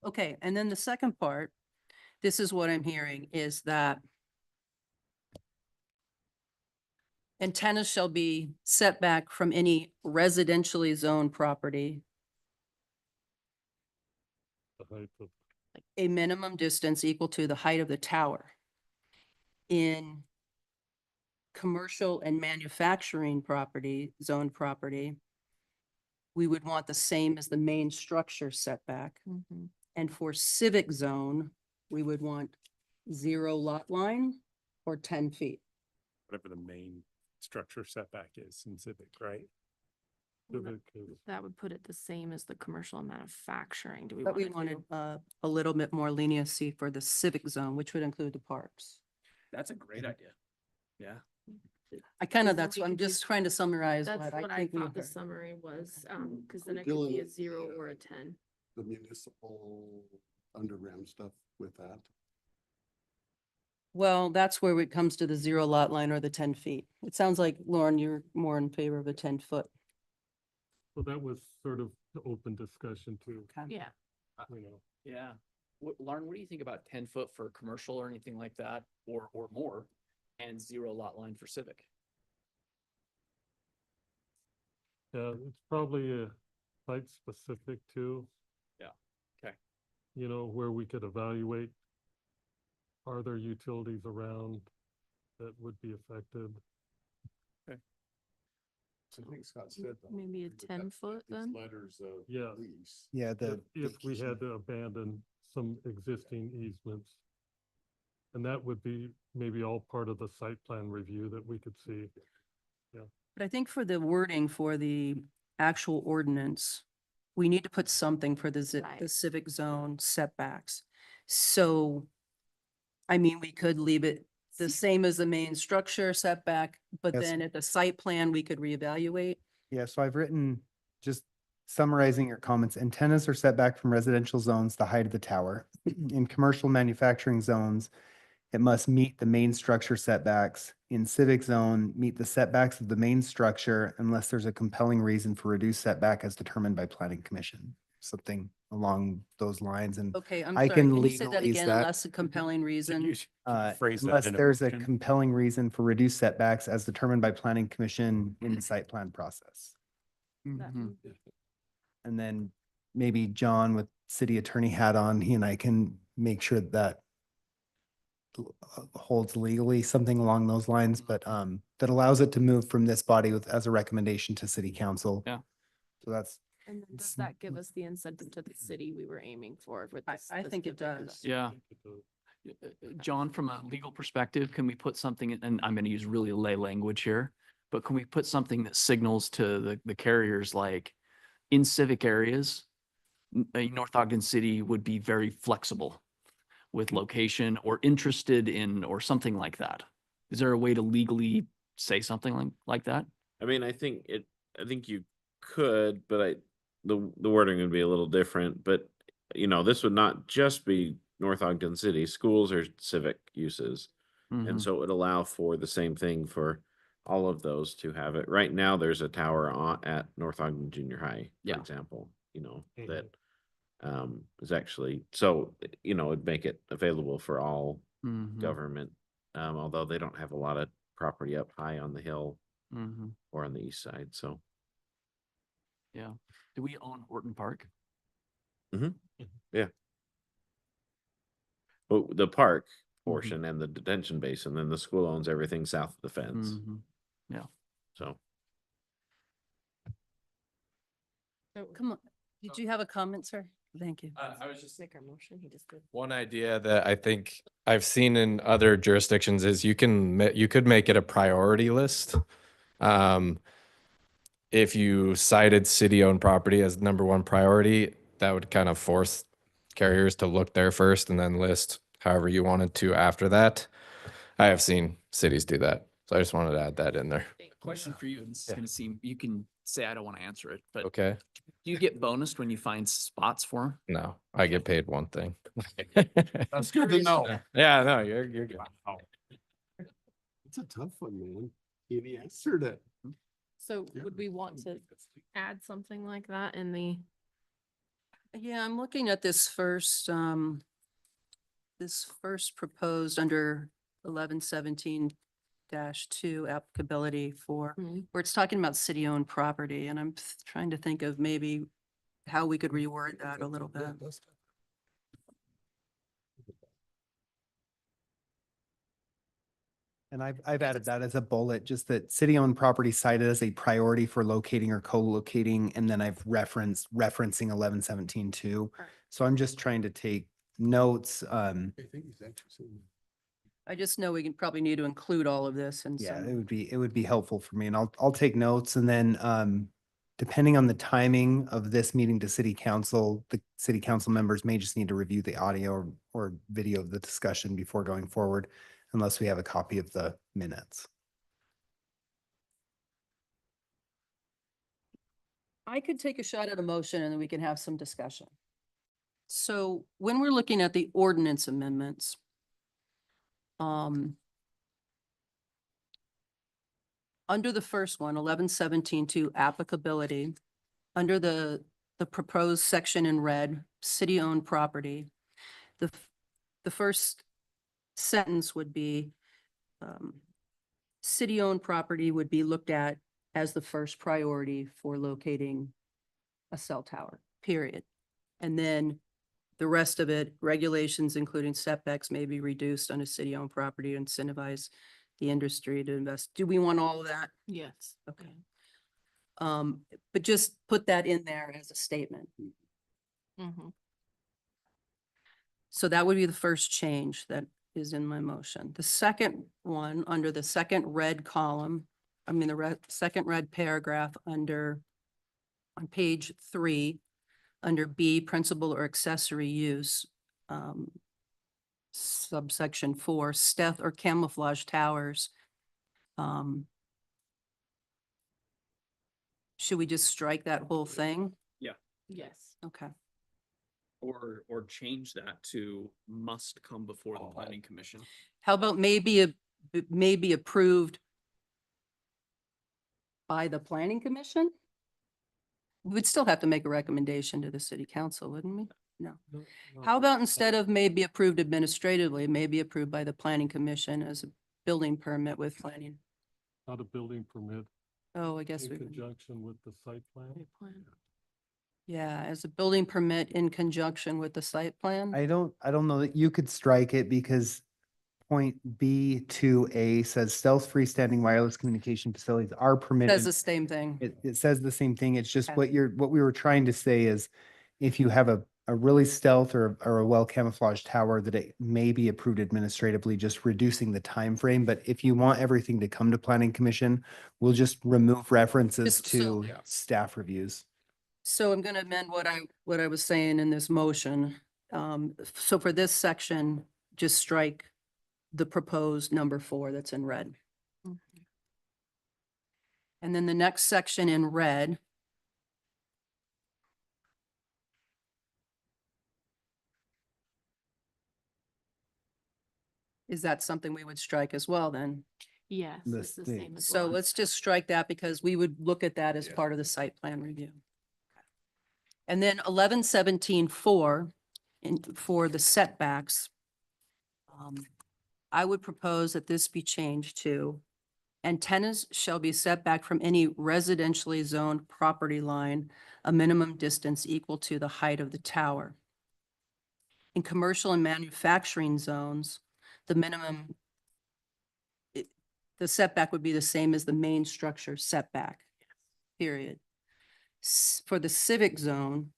Okay, and then the second part, this is what I'm hearing, is that antennas shall be set back from any residentially zoned property
The height of-
a minimum distance equal to the height of the tower. In commercial and manufacturing property, zoned property, we would want the same as the main structure setback.
Mhm.
And for civic zone, we would want 0 lot line or 10 feet.
Whatever the main structure setback is in civic, right?
civic is-
That would put it the same as the commercial and manufacturing. Do we
But we
want to
wanted a little bit more leniency for the civic zone, which would include the parks.
That's a great idea. Yeah.
I kind of,
Because then
that's
we
what I'm
could do-
just trying to summarize
That's
what
what
I
I
think we
thought the
heard.
summary was, because then it could
Dylan,
be a 0 or a 10.
The municipal underground stuff with that.
Well, that's where it comes to the 0 lot line or the 10 feet. It sounds like, Lauren, you're more in favor of a 10-foot.
So that was sort of the open discussion too,
Yeah.
you know.
Yeah. Lauren, what do you think about 10 foot for commercial or anything like that, or more, and 0 lot line for civic?
Yeah, it's probably a site specific too.
Yeah. Okay.
You know, where we could evaluate, are there utilities around that would be affected?
I think Scott said.
Maybe a 10-foot then?
Letters of
Yeah.
lease.
Yeah,
If we had to abandon some existing easements. And that would be maybe all part of the site plan review that we could see.
But I think for the wording for the actual ordinance, we need to put something for the
Right.
civic zone setbacks. So, I mean, we could leave it the same as the main structure setback, but
Yes.
then at the site plan, we could reevaluate.
Yeah, so I've written, just summarizing your comments, antennas are set back from residential zones the height of the tower. In commercial manufacturing zones, it must meet the main structure setbacks. In civic zone, meet the setbacks of the main structure unless there's a compelling reason for reduced setback as determined by planning commission. Something along those lines, and
Okay, I'm
I
sorry.
can
Can you say that
legalese
again?
that.
Unless a compelling reason?
Phrase that
unless
in a
there's a
motion.
compelling reason for reduced setbacks as determined by planning commission in the site plan process.
That-
And then maybe John with city attorney hat on, he and I can make sure that holds legally, something along those lines, but that allows it to move from this body with, as a recommendation to city council.
Yeah.
So that's,
And then does
It's-
that give us the incentive to the city we were aiming for with
I-
this?
I think it
specific
does.
zone?
Yeah. John, from a legal perspective, can we put something, and I'm going to use really lay language here, but can we put something that signals to the carriers like in civic areas, North Ogden City would be very flexible with location or interested in, or something like that? Is there a way to legally say something like that?
I mean, I think you could, but the wording would be a little different, but you know, this would not just be North Ogden City. Schools are civic uses.
Mhm.
And so it would allow for the same thing for all of those to have it. Right now, there's a tower at North Ogden Junior High,
Yeah.
for example, you know,
Mhm.
that is actually, so, you know, it'd make it available for all
Mhm.
government. Although they don't have a lot of property up high on the hill
Mhm.
or on the east side, so.
Yeah. Do we own Horton Park?
But the park portion and the detention basin, then the school owns everything south of the fence,
Mhm.
so.
Come on. Did you have a comment, sir? Thank you.
I was just
Make our motion, he just did.
one idea that I think I've seen in other jurisdictions is you could make it a priority list. If you cited city-owned property as #1 priority, that would kind of force carriers to look there first and then list however you wanted to after that. I have seen cities do that, so I just wanted to add that in there.
Question for you, and this is
Yeah.
gonna seem, you can say I don't want to answer it, but
Okay?
do you get bonused when you find spots for 'em?
No, I get paid one thing.
That's good to know.
Yeah, no, you're good.
That's a tough one, man. He answered it.
So
Yeah.
would we want to add something like that in the?
Yeah, I'm looking at this first proposed under 1117-2 applicability for, where it's talking about city-owned property, and I'm trying to think of maybe how we could reword that a little bit.
And I've added that as a bullet, just that city-owned property cited as a priority for locating or co-locating, and then I've referencing 1117-2. So I'm just trying to take notes.
I think he's actually saying.
I just know we can probably need to include all of this and
Yeah,
some.
it would be helpful for me, and I'll take notes, and then depending on the timing of this meeting to city council, the city council members may just need to review the audio or video of the discussion before going forward, unless we have a copy of the minutes.
I could take a shot at a motion and then we can have some discussion. So when we're looking at the ordinance amendments, under the first one, 1117-2 applicability, under the proposed section in red, city-owned property, the first sentence would be, city-owned property would be looked at as the first priority for locating a cell tower, period. And then the rest of it, regulations including setbacks may be reduced on a city-owned property to incentivize the industry to invest. Do we want all of that?
Yes.
Okay. But just put that in there as a statement.
Mm-hmm.
So that would be the first change that is in my motion. The second one, under the second red column, second red paragraph on page 3, under B, principal or accessory use, subsection 4, stealth or camouflage towers. Should we just strike that whole thing?
Yes.
Okay.
Or change that to must come before the planning commission.
How about maybe approved by the planning commission? We would still have to make a recommendation to the city council, wouldn't we? No. How about instead of maybe approved administratively, maybe approved by the planning commission as a building permit with planning?
Not a building permit
Oh, I guess
in
we could.
conjunction with the site plan.
Yeah, as a building permit in conjunction with the site plan.
I don't know that you could strike it because point B2A says stealth freestanding wireless communication facilities are permitted.
Does the same thing.
It says the same thing. It's just
Okay.
what we were trying to say is if you have a really stealth or a well camouflaged tower that it may be approved administratively, just reducing the time frame. But if you want everything to come to planning commission, we'll just remove references
Just so-
to staff reviews.
So I'm going to amend what I was saying in this motion. So for this section, just strike the proposed number 4 that's in red. And then the next section in red. Is that something we would strike as well then?
Yes,
This
it's the
thing.
same as
So
well.
let's just strike that because we would look at that as
Yeah.
part of the site plan review. And then 1117-4 for the setbacks. I would propose that this be changed to antennas shall be set back from any residentially zoned property line, a minimum distance equal to the height of the tower. In commercial and manufacturing zones, the minimum, the setback would be the same as the main structure setback, period. For the civic zone,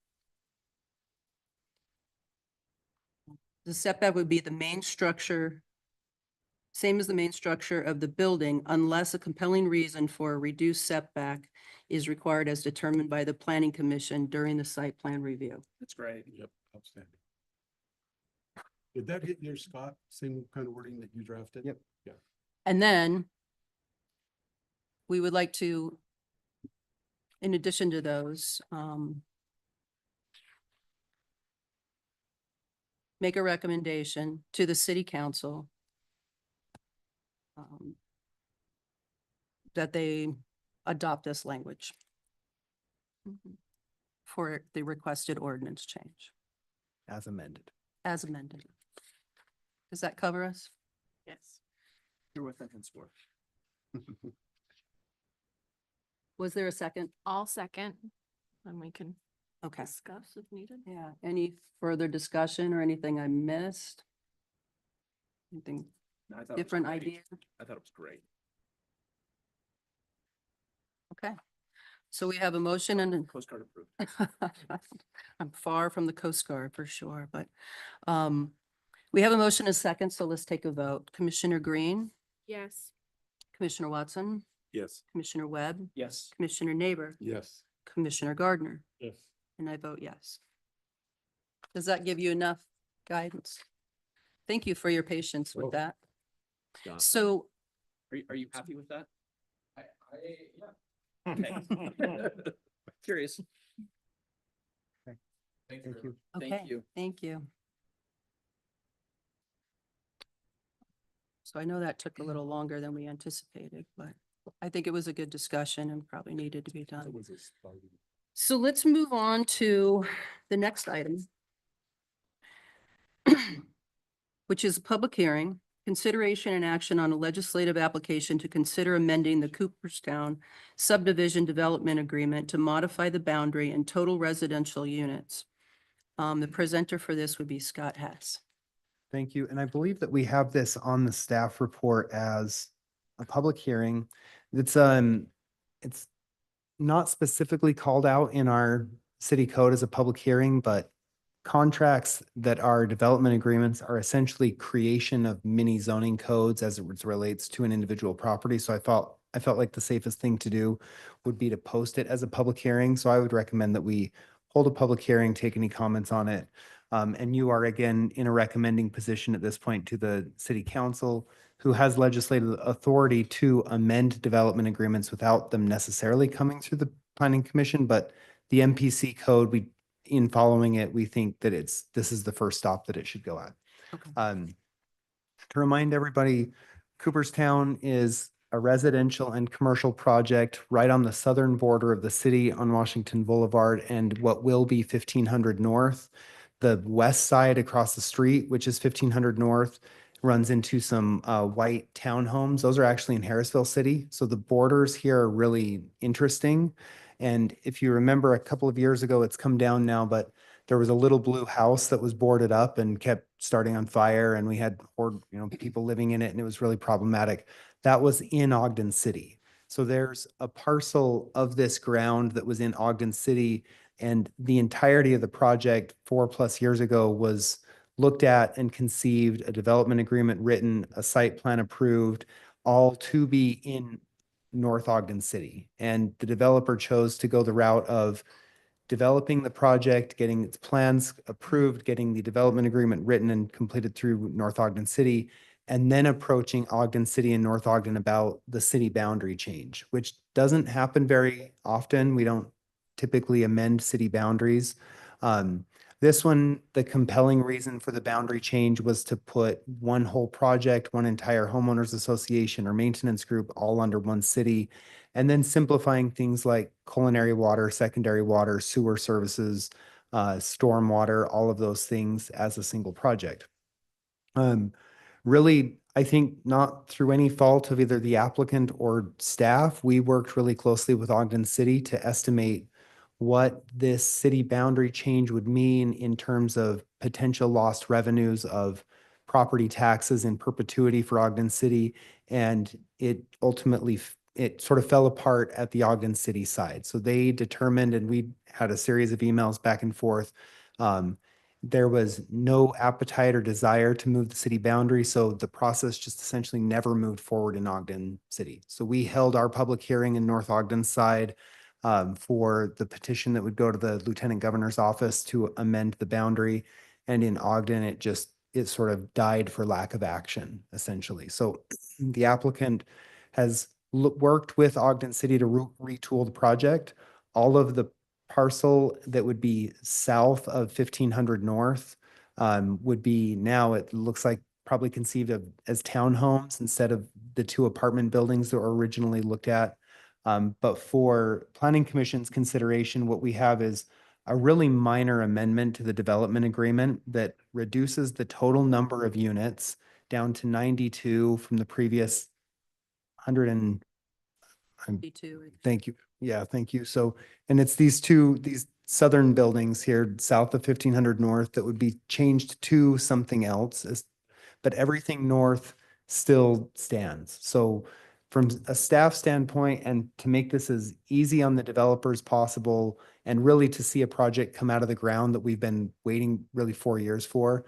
the setback would be the main structure, same as the main structure of the building, unless a compelling reason for a reduced setback is required as determined by the planning commission during the site plan review.
That's great.
Yep, outstanding. Did that hit your Scott? Same kind of wording that you drafted?
Yep.
Yeah.
And then we would like to, in addition to those, make a recommendation to the city council that they adopt this language
Mhm.
for the requested ordinance change
As amended.
as amended. Does that cover us?
Yes.
You're with them henceforth.
Was there a second?
I'll second, and we can
Okay.
discuss if needed.
Yeah. Any further discussion or anything I missed? Anything,
I thought it was
different
great.
idea?
I thought it was great.
Okay. So we have a motion and
Coast Guard approved.
I'm far from the Coast Guard for sure, but we have a motion and a second, so let's take a vote. Commissioner Green,
Yes.
Commissioner Watson,
Yes.
Commissioner Webb,
Yes.
Commissioner Neighbor,
Yes.
Commissioner Gardner,
Yes.
and I vote yes. Does that give you enough guidance? Thank you for your patience with
Oh.
that.
Scott,
So
are you happy with that? Okay. Curious.
Thank you.
okay,
Thank you.
thank you. So I know that took a little longer than we anticipated, but I think it was a good discussion and probably needed to be done. So let's move on to the next item, which is a public hearing, consideration and action on a legislative application to consider amending the Cooperstown subdivision development agreement to modify the boundary and total residential units. The presenter for this would be Scott Hess.
Thank you. And I believe that we have this on the staff report as a public hearing. It's not specifically called out in our city code as a public hearing, but contracts that are development agreements are essentially creation of mini zoning codes as it relates to an individual property. So I felt like the safest thing to do would be to post it as a public hearing. So I would recommend that we hold a public hearing, take any comments on it. And you are again in a recommending position at this point to the city council, who has legislative authority to amend development agreements without them necessarily coming through the planning commission. But the MPC code, in following it, we think that this is the first stop that it should go at.
Okay.
To remind everybody, Cooperstown is a residential and commercial project right on the southern border of the city on Washington Boulevard and what will be 1500 North. The west side across the street, which is 1500 North, runs into some white townhomes. Those are actually in Harrisville City. So the borders here are really interesting. And if you remember a couple of years ago, it's come down now, but there was a little blue house that was boarded up and kept starting on fire, and we had people living in it, and it was really problematic. That was in Ogden City. So there's a parcel of this ground that was in Ogden City, and the entirety of the project 4+ years ago was looked at and conceived, a development agreement written, a site plan approved, all to be in North Ogden City. And the developer chose to go the route of developing the project, getting its plans approved, getting the development agreement written and completed through North Ogden City, and then approaching Ogden City and North Ogden about the city boundary change, which doesn't happen very often. We don't typically amend city boundaries. This one, the compelling reason for the boundary change was to put one whole project, one entire homeowners association or maintenance group all under one city, and then simplifying things like culinary water, secondary water, sewer services, stormwater, all of those things as a single project. Really, I think not through any fault of either the applicant or staff, we worked really closely with Ogden City to estimate what this city boundary change would mean in terms of potential lost revenues of property taxes in perpetuity for Ogden City. And it ultimately, it sort of fell apart at the Ogden City side. So they determined, and we had a series of emails back and forth. There was no appetite or desire to move the city boundary. So the process just essentially never moved forward in Ogden City. So we held our public hearing in North Ogden side for the petition that would go to the Lieutenant Governor's office to amend the boundary. And in Ogden, it sort of died for lack of action, essentially. So the applicant has worked with Ogden City to retool the project. All of the parcel that would be south of 1500 North would be now, it looks like, probably conceived of as townhomes instead of the two apartment buildings that were originally looked at. But for planning commission's consideration, what we have is a really minor amendment to the development agreement that reduces the total number of units down to 92 from the previous 100 and, thank you. Yeah, thank you. So, and it's these southern buildings here, south of 1500 North, that would be changed to something else, but everything north still stands. So from a staff standpoint, and to make this as easy on the developers possible, and really to see a project come out of the ground that we've been waiting really 4 years for,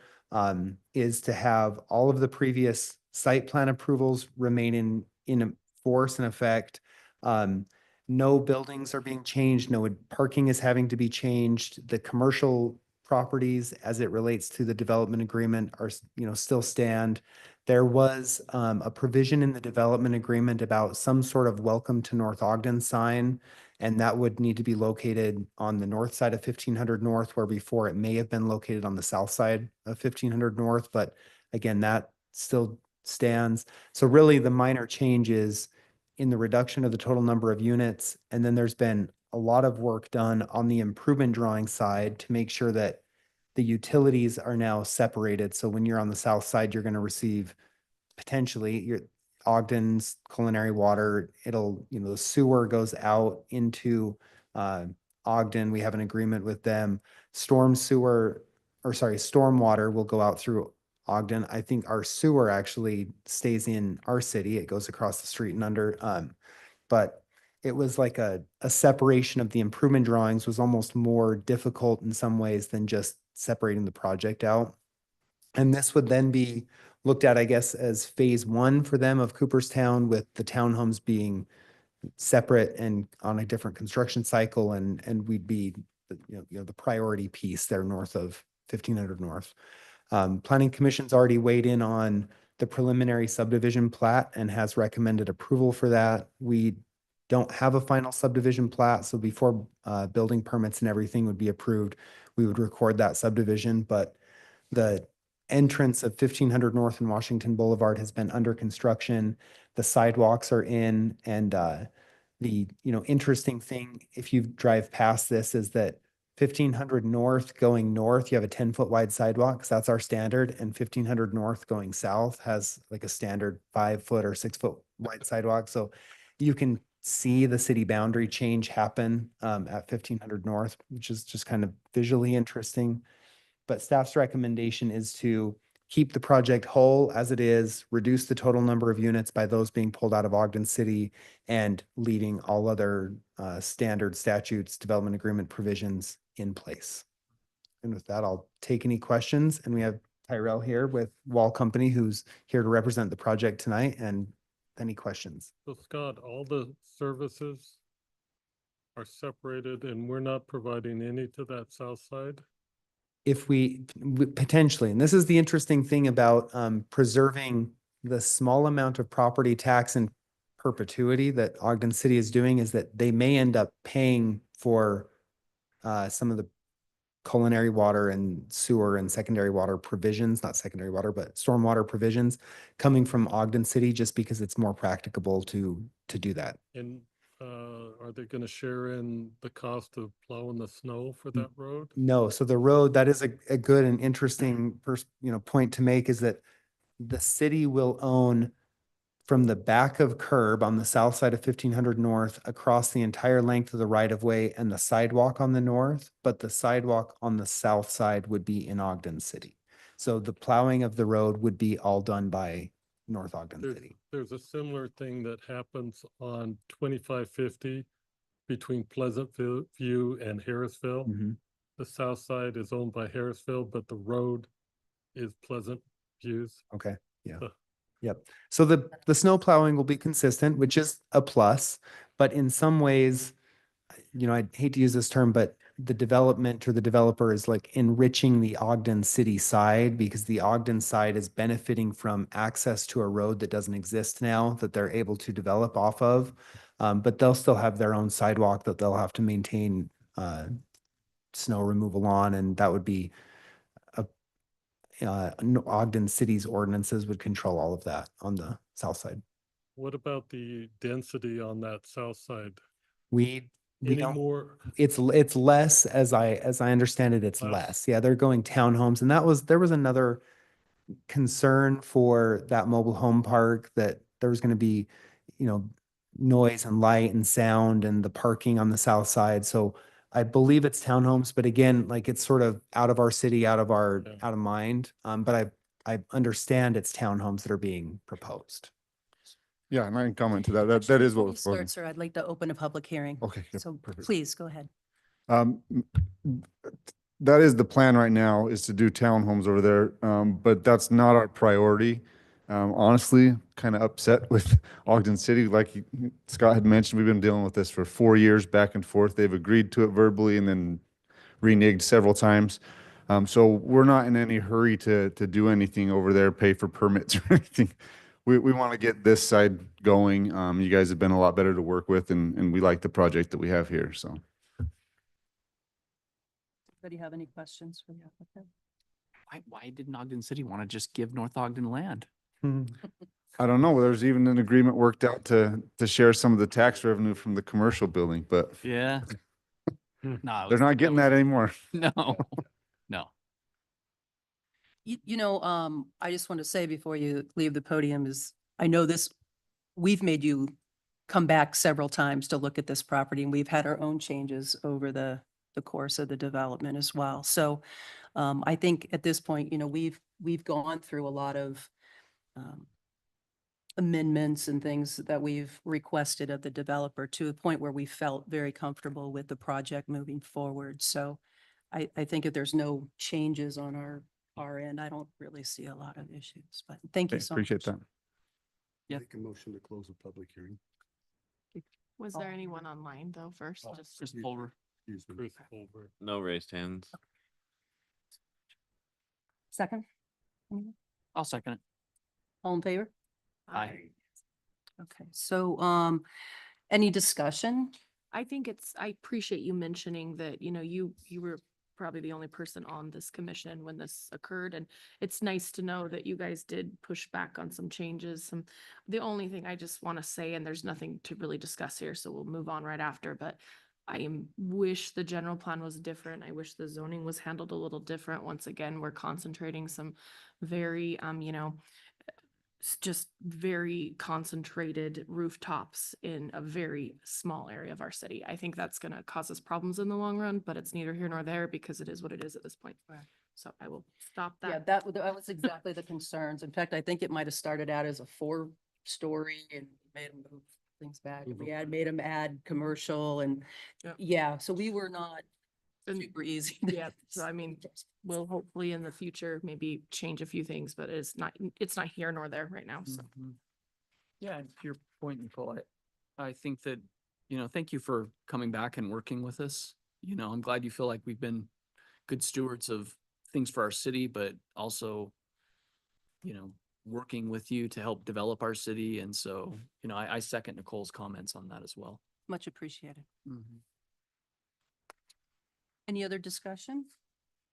is to have all of the previous site plan approvals remain in force and effect. No buildings are being changed, no parking is having to be changed. The commercial properties as it relates to the development agreement are, still stand. There was a provision in the development agreement about some sort of welcome to North Ogden sign, and that would need to be located on the north side of 1500 North, where before it may have been located on the south side of 1500 North, but again, that still stands. So really the minor change is in the reduction of the total number of units. And then there's been a lot of work done on the improvement drawing side to make sure that the utilities are now separated. So when you're on the south side, you're going to receive potentially your Ogden's culinary water. It'll, the sewer goes out into Ogden. We have an agreement with them. Stormwater will go out through Ogden. I think our sewer actually stays in our city. It goes across the street and under. But it was like a separation of the improvement drawings was almost more difficult in some ways than just separating the project out. And this would then be looked at, I guess, as phase one for them of Cooperstown, with the townhomes being separate and on a different construction cycle. And we'd be, the priority piece there north of 1500 North. Planning Commission's already weighed in on the preliminary subdivision plat and has recommended approval for that. We don't have a final subdivision plat, so before building permits and everything would be approved, we would record that subdivision. But the entrance of 1500 North and Washington Boulevard has been under construction. The sidewalks are in, and the interesting thing, if you drive past this, is that 1500 North going north, you have a 10-foot wide sidewalk, 'cause that's our standard, and 1500 North going south has like a standard 5-foot or 6-foot wide sidewalk. So you can see the city boundary change happen at 1500 North, which is just kind of visually interesting. But staff's recommendation is to keep the project whole as it is, reduce the total number of units by those being pulled out of Ogden City, and leaving all other standard statutes, development agreement provisions in place. And with that, I'll take any questions. And we have Tyrell here with Wall Company, who's here to represent the project tonight, and any questions.
So Scott, all the services are separated and we're not providing any to that south side?
If we potentially, and this is the interesting thing about preserving the small amount of property tax in perpetuity that Ogden City is doing, is that they may end up paying for some of the culinary water and sewer and secondary water provisions, not secondary water, but stormwater provisions coming from Ogden City, just because it's more practicable to do that.
And are they going to share in the cost of plowing the snow for that road?
No, so the road, that is a good and interesting point to make, is that the city will own from the back of curb on the south side of 1500 North across the entire length of the right of way and the sidewalk on the north, but the sidewalk on the south side would be in Ogden City. So the plowing of the road would be all done by North Ogden City.
There's a similar thing that happens on 2550 between Pleasant View and Harrisville.
Mhm.
The south side is owned by Harrisville, but the road is Pleasant View's.
Okay, yeah.
Uh.
Yep. So the snow plowing will be consistent, which is a plus, but in some ways, I hate to use this term, but the development or the developer is like enriching the Ogden City side, because the Ogden side is benefiting from access to a road that doesn't exist now, that they're able to develop off of. But they'll still have their own sidewalk that they'll have to maintain snow removal on, and that would be Ogden City's ordinances would control all of that on the south side.
What about the density on that south side?
We
Any
don't,
more?
it's less as I understand it, it's
Less.
less. Yeah, they're going townhomes, and there was another concern for that mobile home park, that there was going to be, noise and light and sound and the parking on the south side. So I believe it's townhomes, but again, like, it's sort of out of our city, out of mind. But I understand it's townhomes that are being proposed.
Yeah, and I can comment to that. That
Actually,
is what
before you
was voted.
start, sir, I'd like to open a public hearing.
Okay, yep,
So
perfect.
please go ahead.
Um, that is the plan right now, is to do townhomes over there. But that's not our priority. Honestly, kind of upset with Ogden City. Like Scott had mentioned, we've been dealing with this for 4 years back and forth. They've agreed to it verbally and then reneged several times. So we're not in any hurry to do anything over there, pay for permits or anything. We want to get this side going. You guys have been a lot better to work with, and we like the project that we have here, so.
Anybody have any questions for the applicant?
Why didn't Ogden City want to just give North Ogden land?
I don't know, there's even an agreement worked out to share some of the tax revenue from the commercial building, but
Yeah. No,
they're not getting that anymore.
No, no.
I just want to say before you leave the podium is, I know we've made you come back several times to look at this property, and we've had our own changes over the course of the development as well. So I think at this point, we've gone through a lot of amendments and things that we've requested of the developer, to a point where we felt very comfortable with the project moving forward. So I think if there's no changes on our end, I don't really see a lot of issues, but thank you
Okay,
so much.
appreciate that.
Yeah.
Make a motion to close the public hearing.
Was there anyone online though first? Just
Chris Pulver.
Excuse me.
Chris Colbert.
No raised hands.
Second?
I'll second it.
All in favor?
Aye.
Okay, so any discussion?
I think I appreciate you mentioning that, you were probably the only person on this commission when this occurred. And it's nice to know that you guys did push back on some changes. The only thing I just want to say, and there's nothing to really discuss here, so we'll move on right after, but wish the general plan was different. I wish the zoning was handled a little different. Once again, we're concentrating some very, just very concentrated rooftops in a very small area of our city. I think that's going to cause us problems in the long run, but it's neither here nor there because it is what it is at this point. So I will stop that.
Yeah, that was exactly the concerns. In fact, I think it might have started out as a 4-story and made them move things back. We made them add commercial and so we were not
And-
super easy.
Yeah, so we'll hopefully in the future maybe change a few things, but it's not here nor there right now, so.
Yeah, and to your point, Nicole, I think that, thank you for coming back and working with us. I'm glad you feel like we've been good stewards of things for our city, but also, working with you to help develop our city. And so, I second Nicole's comments on that as well.
Much appreciated. Any other discussion?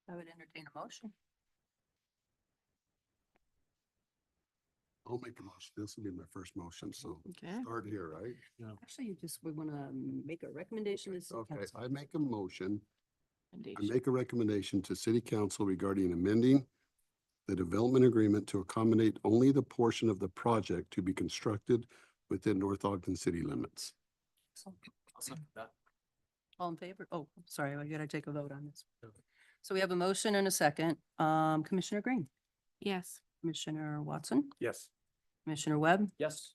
I would entertain a motion.
I'll make a motion. This will be my first motion, so
Okay.
start here, right?
Actually, we want to make a recommendation to city
Okay,
council.
I make a motion. I
Recommendation.
make a recommendation to city council regarding amending the development agreement to accommodate only the portion of the project to be constructed within North Ogden city limits.
I'll second that.
All in favor? Oh, sorry, I gotta take a vote on this. So we have a motion and a second. Commissioner Green,
Yes.
Commissioner Watson,
Yes.
Commissioner Webb,
Yes.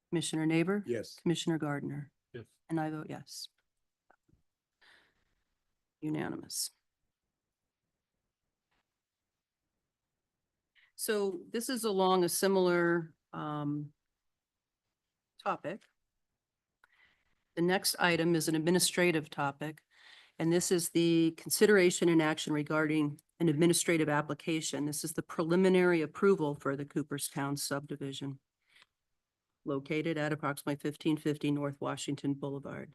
Commissioner Neighbor,
Yes.
Commissioner Gardner,
Yes.
and I vote yes. Unanimous. So this is along a similar topic. The next item is an administrative topic, and this is the consideration and action regarding an administrative application. This is the preliminary approval for the Cooperstown subdivision located at approximately 1550 North Washington Boulevard.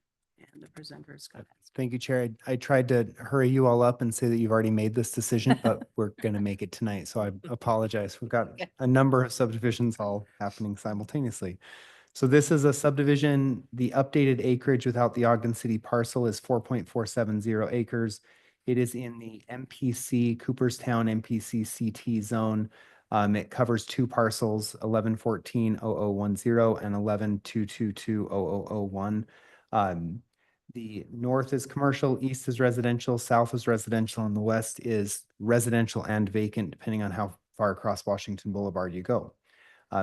And the presenter is Scott.
Thank you, Chair. I tried to hurry you all up and say that you've already made this decision, but we're going to make it tonight. So I apologize. We've got a number of subdivisions all happening simultaneously. So this is a subdivision. The updated acreage without the Ogden City parcel is 4.470 acres. It is in the MPC Cooperstown MPC CT zone. It covers two parcels, 1114-0010 and 11-222-0001. The north is commercial, east is residential, south is residential, and the west is residential and vacant, depending on how far across Washington Boulevard you go.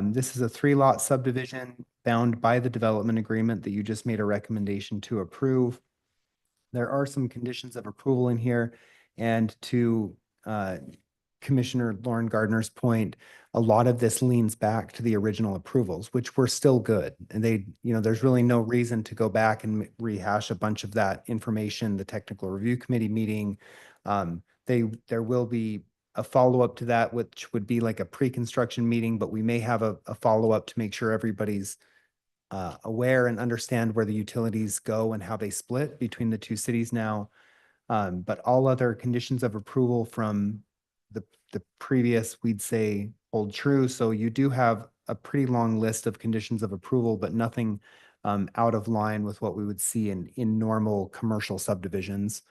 This is a 3-lot subdivision bound by the development agreement that you just made a recommendation to approve. There are some conditions of approval in here, and to Commissioner Lauren Gardner's point, a lot of this leans back to the original approvals, which were still good. And they, there's really no reason to go back and rehash a bunch of that information, the technical review committee meeting. There will be a follow-up to that, which would be like a pre-construction meeting, but we may have a follow-up to make sure everybody's aware and understand where the utilities go and how they split between the two cities now. But all other conditions of approval from the previous, we'd say, hold true. So you do have a pretty long list of conditions of approval, but nothing out of line with what we would see in normal commercial subdivisions.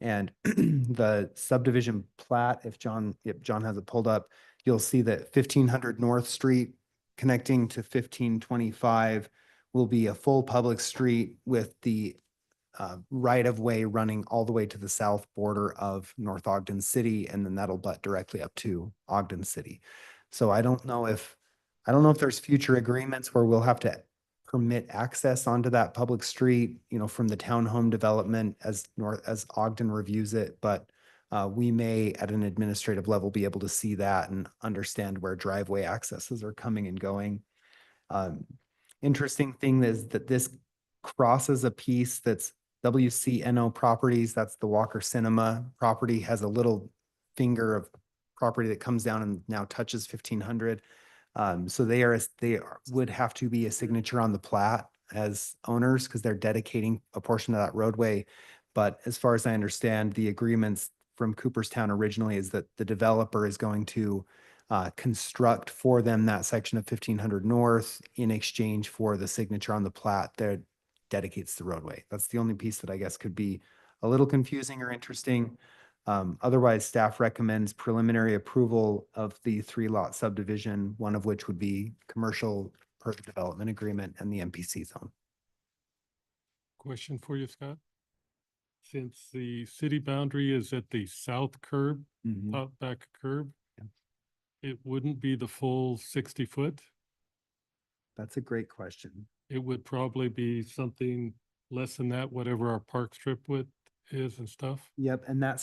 And the subdivision plat, if John has it pulled up, you'll see that 1500 North Street connecting to 1525 will be a full public street with the right-of-way running all the way to the south border of North Ogden City, and then that'll butt directly up to Ogden City. So I don't know if there's future agreements where we'll have to permit access onto that public street, from the townhome development as Ogden reviews it, but we may at an administrative level be able to see that and understand where driveway accesses are coming and going. Interesting thing is that this crosses a piece that's WCNO Properties. That's the Walker Cinema property, has a little finger of property that comes down and now touches 1500. So they would have to be a signature on the plat as owners because they're dedicating a portion of that roadway. But as far as I understand, the agreements from Cooperstown originally is that the developer is going to construct for them that section of 1500 North in exchange for the signature on the plat that dedicates the roadway. That's the only piece that I guess could be a little confusing or interesting. Otherwise, staff recommends preliminary approval of the 3-lot subdivision, one of which would be commercial per the development agreement and the MPC zone.
Question for you, Scott. Since the city boundary is at the south curb, top back curb, it wouldn't be the full 60 foot.
That's a great question.
It would probably be something less than that, whatever our park strip width is and stuff.
Yep, and that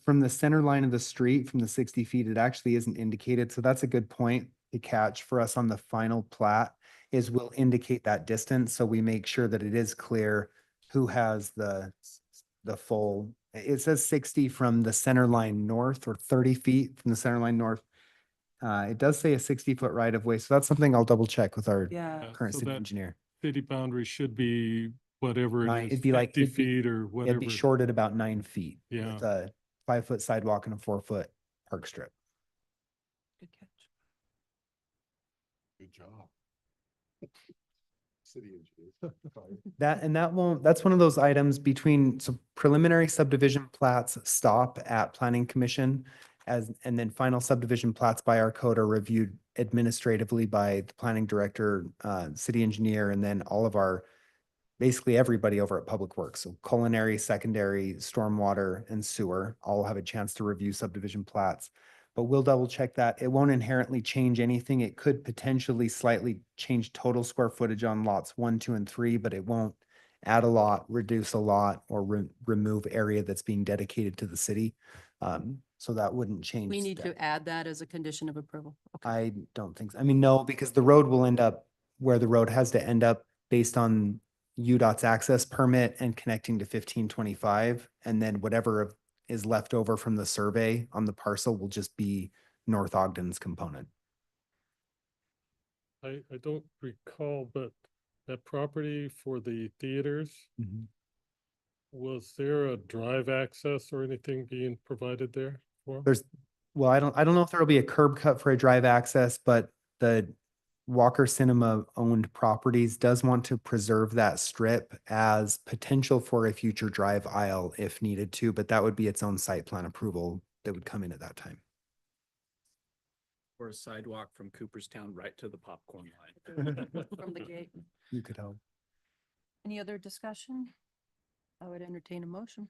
from the center line of the street, from the 60 feet, it actually isn't indicated. So that's a good point to catch for us on the final plat, is we'll indicate that distance. So we make sure that it is clear who has the full, it says 60 from the center line north, or 30 feet from the center line north. It does say a 60-foot right of way. So that's something I'll double check with our current
So
city
that
engineer.
City boundary should be whatever it is,
It'd be like
50 feet or
It'd
whatever.
be shorted about 9 feet.
Yeah.
With a 5-foot sidewalk and a 4-foot park strip.
Good catch.
Good job. City engineer.
That's one of those items between, so preliminary subdivision plats stop at planning commission and then final subdivision plats by our code are reviewed administratively by the planning director, city engineer, and then all of our, basically everybody over at Public Works. So culinary, secondary, stormwater, and sewer all have a chance to review subdivision plats. But we'll double check that. It won't inherently change anything. It could potentially slightly change total square footage on lots 1, 2, and 3, but it won't add a lot, reduce a lot, or remove area that's being dedicated to the city. So that wouldn't change.
We need to add that as a condition of approval. Okay.
I don't think so. I mean, no, because the road will end up where the road has to end up based on UDOT's access permit and connecting to 1525. And then whatever is left over from the survey on the parcel will just be North Ogden's component.
I don't recall, but that property for the theaters, was there a drive access or anything being provided there for?
Well, I don't know if there'll be a curb cut for a drive access, but the Walker Cinema owned properties does want to preserve that strip as potential for a future drive aisle if needed to, but that would be its own site plan approval that would come in at that time.
Or a sidewalk from Cooperstown right to the popcorn line.
From the gate.
You could help.
Any other discussion? I would entertain a motion.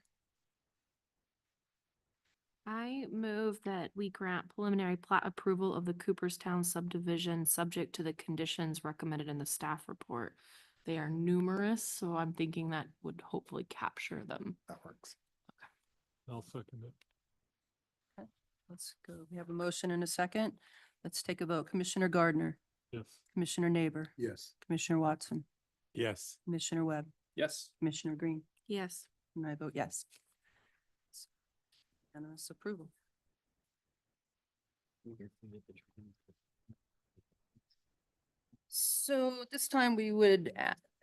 I move that we grant preliminary plat approval of the Cooperstown subdivision, subject to the conditions recommended in the staff report. They are numerous, so I'm thinking that would hopefully capture them.
That works.
I'll second it.
Let's go. We have a motion and a second. Let's take a vote. Commissioner Gardner,
Yes.
Commissioner Neighbor,
Yes.
Commissioner Watson,
Yes.
Commissioner Webb,
Yes.
Commissioner Green,
Yes.
and I vote yes. Unanimous approval. So this time we would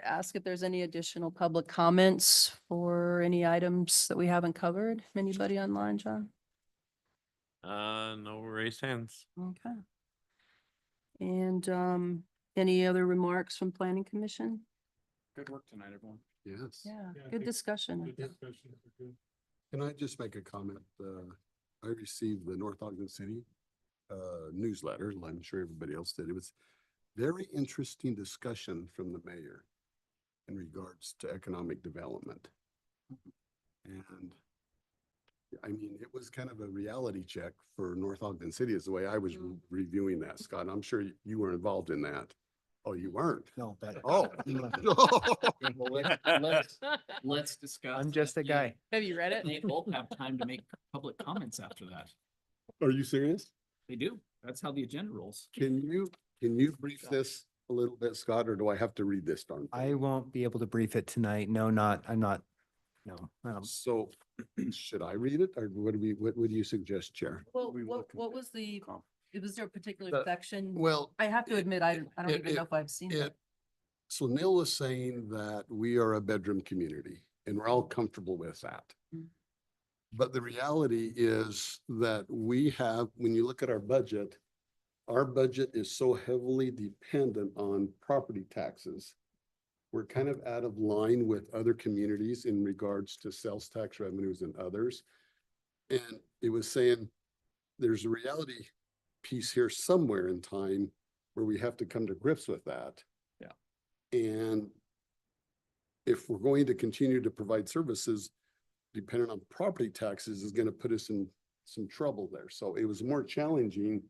ask if there's any additional public comments for any items that we haven't covered. Anybody online, John?
No raised hands.
Okay. And any other remarks from Planning Commission?
Good work tonight, everyone.
Yes.
Yeah,
I
good
think
discussion.
Good discussion. Good.
Can I just make a comment? I received the North Ogden City newsletter, and I'm sure everybody else did. It was very interesting discussion from the mayor in regards to economic development. And I mean, it was kind of a reality check for North Ogden City is the way I was reviewing that, Scott. I'm sure you were involved in that. Oh, you weren't?
No, but
Oh.
Let's discuss.
I'm just a guy.
Have you read
They both have time to make public comments after that.
Are you serious?
They do. That's how the agenda rolls.
Can you brief this a little bit, Scott, or do I have to read this darn thing?
I won't be able to brief it tonight. No, I'm not. No.
So should I read it or what would you suggest, Chair?
Well, what was was there a particular
The-
section?
Well,
I have to admit, I don't
it-
even know if I've seen it.
so Neil was saying that we are a bedroom community and we're all comfortable with that.
Mm.
But the reality is that we have, when you look at our budget is so heavily dependent on property taxes. We're kind of out of line with other communities in regards to sales tax revenues and others. And it was saying there's a reality piece here somewhere in time where we have to come to grips with that.
Yeah.
And if we're going to continue to provide services dependent on property taxes is going to put us in some trouble there. So it was more challenging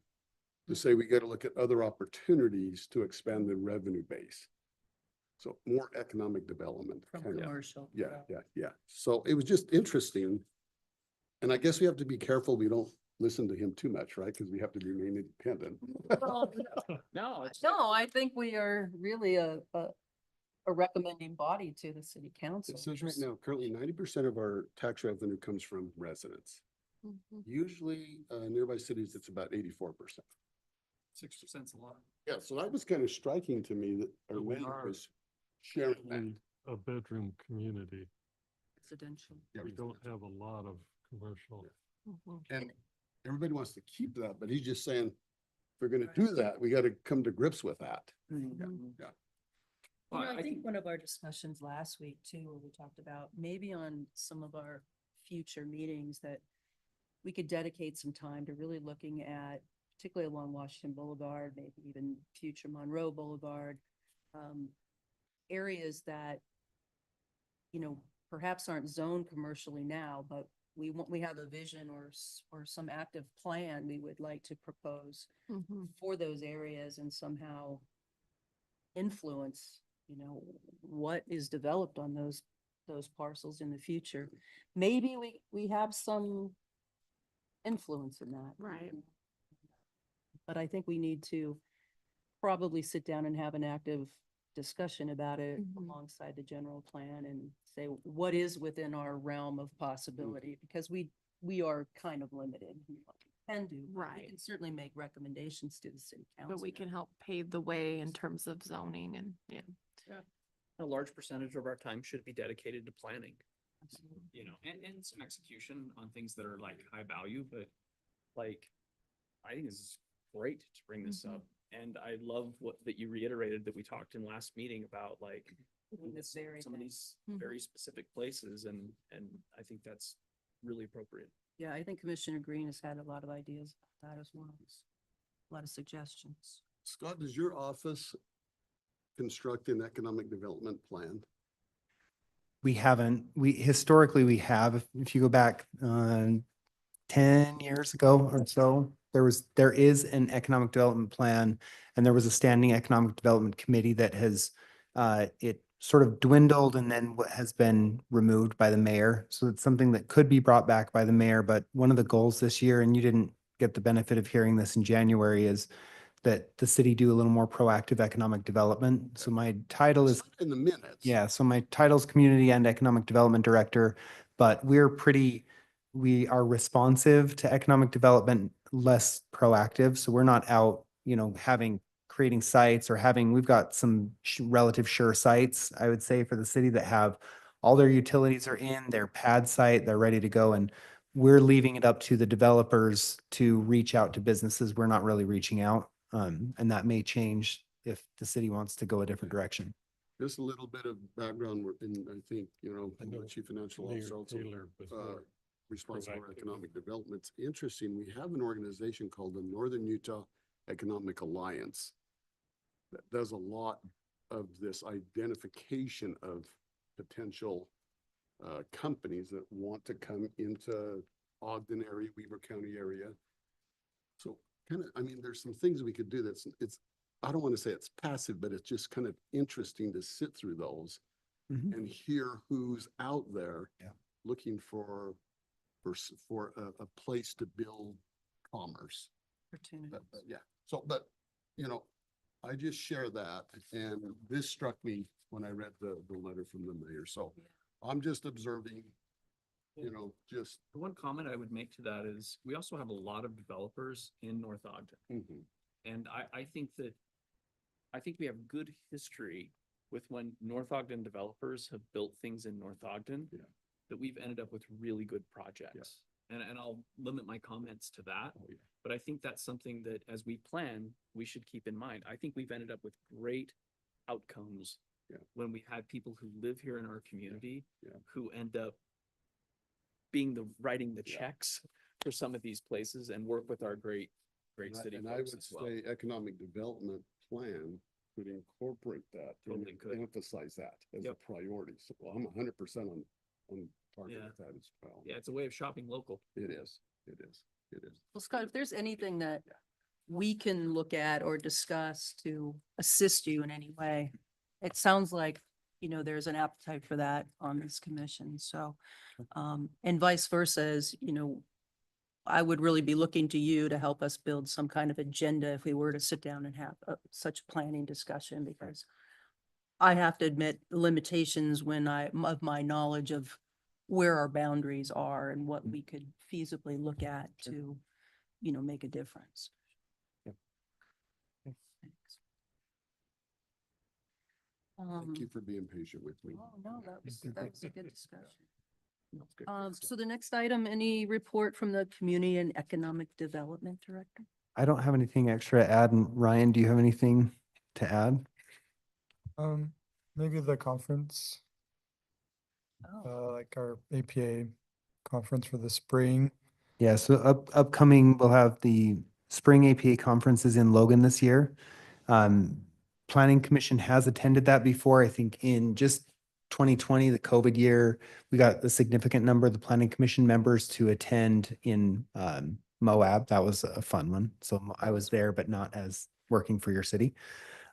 to say we got to look at other opportunities to expand the revenue base. So more economic development.
From
kind of.
commercial.
Yeah. So it was just interesting. And I guess we have to be careful we don't listen to him too much, right? Because we have to remain independent.
Well,
No, it's.
no, I think we are really a recommending body to the city council.
It says right now, currently 90% of our tax revenue comes from residents. Usually nearby cities, it's about 84%.
6%'s a lot.
Yeah, so that was kind of striking to me that our
We
land
are
was sharing that.
Definitely a bedroom community.
Residential.
Yeah,
We don't have a lot of commercial.
And everybody wants to keep that, but he's just saying, if we're gonna do that, we gotta come to grips with that. Yeah.
Well,
I
I
think one of our discussions last week too, where we talked about maybe on some of our future meetings that we could dedicate some time to really looking at, particularly along Washington Boulevard, maybe even future Monroe Boulevard, areas that, perhaps aren't zoned commercially now, but we have a vision or some active plan we would like to propose for those areas and somehow influence, what is developed on those parcels in the future. Maybe we have some influence in that.
Right.
But I think we need to probably sit down and have an active discussion about it alongside the general plan and say what is within our realm of possibility, because we are kind of limited. in what we can do. We
Right.
can certainly make recommendations to the city council.
But we can help pave the way in terms of zoning and, yeah.
A large percentage of our time should be dedicated to planning,
Absolutely.
and some execution on things that are like high value, but like, I think this is great to bring this up. And I love that you reiterated that we talked in last meeting about like
This very
some of
thing.
these
Mhm.
very specific places and I think that's really appropriate.
Yeah, I think Commissioner Green has had a lot of ideas about that as well. A lot of suggestions.
Scott, does your office construct an economic development plan?
We haven't, historically we have, if you go back 10 years ago or so, there is an economic development plan, and there was a standing economic development committee that has, it sort of dwindled and then what has been removed by the mayor. So it's something that could be brought back by the mayor, but one of the goals this year, and you didn't get the benefit of hearing this in January, is that the city do a little more proactive economic development. So my title is,
In the minutes.
yeah, so my title's Community and Economic Development Director, but we are responsive to economic development, less proactive. So we're not out, creating sites or we've got some relative sure sites, I would say, for the city that have all their utilities are in their pad site, they're ready to go. And we're leaving it up to the developers to reach out to businesses. We're not really reaching out. And that may change if the city wants to go a different direction.
Just a little bit of background, and I think, the Chief Financial
Mayor
Officer also
Taylor was more
responsible for
proactive.
economic development. It's interesting, we have an organization called the Northern Utah Economic Alliance that does a lot of this identification of potential companies that want to come into Ogden area, Weaver County area. So there's some things we could do I don't want to say it's passive, but it's just kind of interesting to sit through those and hear who's out there looking for a place to build commerce.
Opportunity.
Yeah. So, I just share that, and this struck me when I read the letter from the mayor. So I'm just observing, just.
The one comment I would make to that is we also have a lot of developers in North Ogden. And I think we have good history with when North Ogden developers have built things in North Ogden that we've ended up with really good projects. And I'll limit my comments to that. But I think that's something that as we plan, we should keep in mind. I think we've ended up with great outcomes when we had people who live here in our community who end up writing the checks for some of these places and work with our great city
And I
folks
would
as well.
say economic development plan could incorporate that
Totally
and
could.
emphasize that as a
Yep.
priority. So I'm 100% on target
Yeah.
with that as well.
Yeah, it's a way of shopping local.
It is. It is. It is.
Well, Scott, if there's anything that we can look at or discuss to assist you in any way, it sounds like, there's an appetite for that on this commission. So, and vice versa, as, I would really be looking to you to help us build some kind of agenda if we were to sit down and have such a planning discussion, because I have to admit limitations of my knowledge of where our boundaries are and what we could feasibly look at to, make a difference. Thanks.
Thank you for being patient with me.
Oh, no, that was a good discussion.
That's good.
So the next item, any report from the Community and Economic Development Director?
I don't have anything extra to add. And Ryan, do you have anything to add?
Maybe the conference,
Oh,
like our APA conference for the spring.
Yeah, so upcoming, we'll have the Spring APA conferences in Logan this year. Planning Commission has attended that before. I think in just 2020, the COVID year, we got a significant number of the Planning Commission members to attend in Moab. That was a fun one. So I was there, but not as working for your city.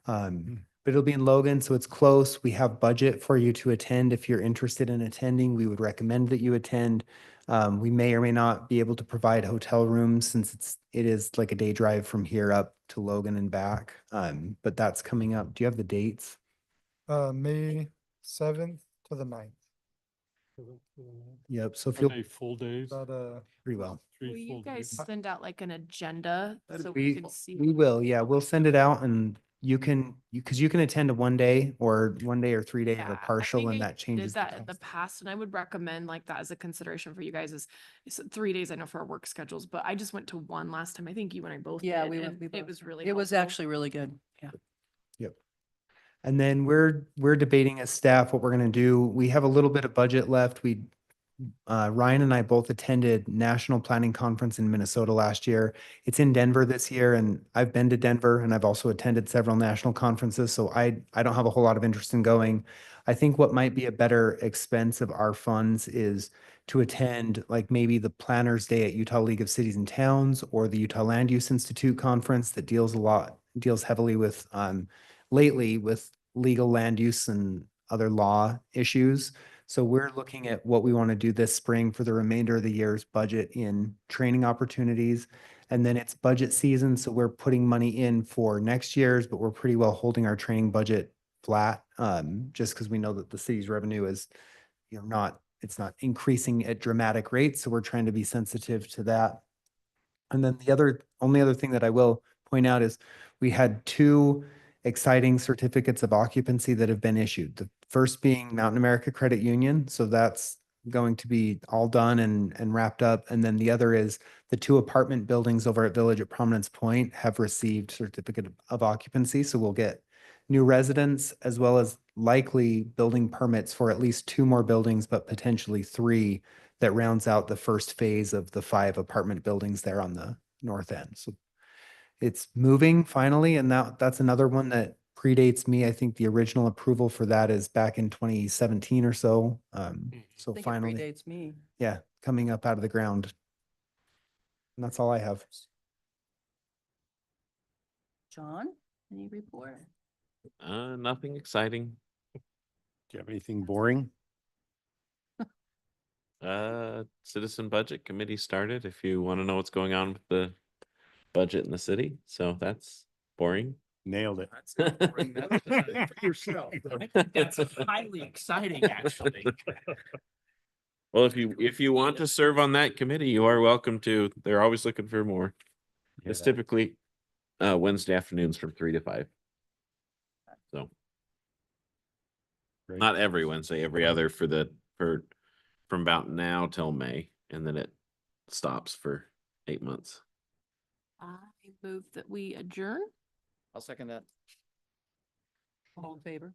But it'll be in Logan, so it's close. We have budget for you to attend. If you're interested in attending, we would recommend that you attend. We may or may not be able to provide hotel rooms since it is like a day drive from here up to Logan and back. But that's coming up. Do you have the dates?
May 7th to the 9th.
Yep, so
Are
feel
they full days?
About
pretty well.
Will
3
you
full
guys
days?
send out like an agenda so
We
we can see?
we will, yeah, we'll send it out and because you can attend a 1 day or 1 day or 3 day of
Yeah,
a
I
partial
think
and
I
that changes.
Did
the
that in the
cost.
past, and I would recommend like that as a consideration for you guys is 3 days. I know for our work schedules, but I just went to one last time. I think you and I both
Yeah,
did,
we
and
went.
it was really
It was
helpful.
actually really good. Yeah.
Yep. And then we're debating as staff what we're gonna do. We have a little bit of budget left. Ryan and I both attended National Planning Conference in Minnesota last year. It's in Denver this year, and I've been to Denver and I've also attended several national conferences, so I don't have a whole lot of interest in going. I think what might be a better expense of our funds is to attend like maybe the Planners Day at Utah League of Cities and Towns or the Utah Land Use Institute conference that deals heavily with lately with legal land use and other law issues. So we're looking at what we want to do this spring for the remainder of the year's budget in training opportunities. And then it's budget season, so we're putting money in for next year's, but we're pretty well holding our training budget flat, just because we know that the city's revenue is, it's not increasing at dramatic rates, so we're trying to be sensitive to that. And then the only other thing that I will point out is we had two exciting certificates of occupancy that have been issued. The first being Mountain America Credit Union. So that's going to be all done and wrapped up. And then the other is the two apartment buildings over at Village at Prominence Point have received certificate of occupancy. So we'll get new residents as well as likely building permits for at least two more buildings, but potentially three that rounds out the first phase of the 5 apartment buildings there on the north end. So it's moving finally, and that's another one that predates me. I think the original approval for that is back in 2017 or so. So
I think it
finally,
predates me.
yeah, coming up out of the ground. And that's all I have.
John, any report?
Nothing exciting.
Do you have anything boring?
Citizen Budget Committee started, if you want to know what's going on with the budget in the city. So that's boring.
Nailed it.
That's not boring. That's for yourself. I think that's highly exciting, actually.
Well, if you want to serve on that committee, you are welcome to. They're always looking for more. It's typically Wednesday afternoons from 3 to 5. So
Great.
not every Wednesday, every other from about now till May, and then it stops for 8 months.
I move that we adjourn.
I'll second that.
All in favor?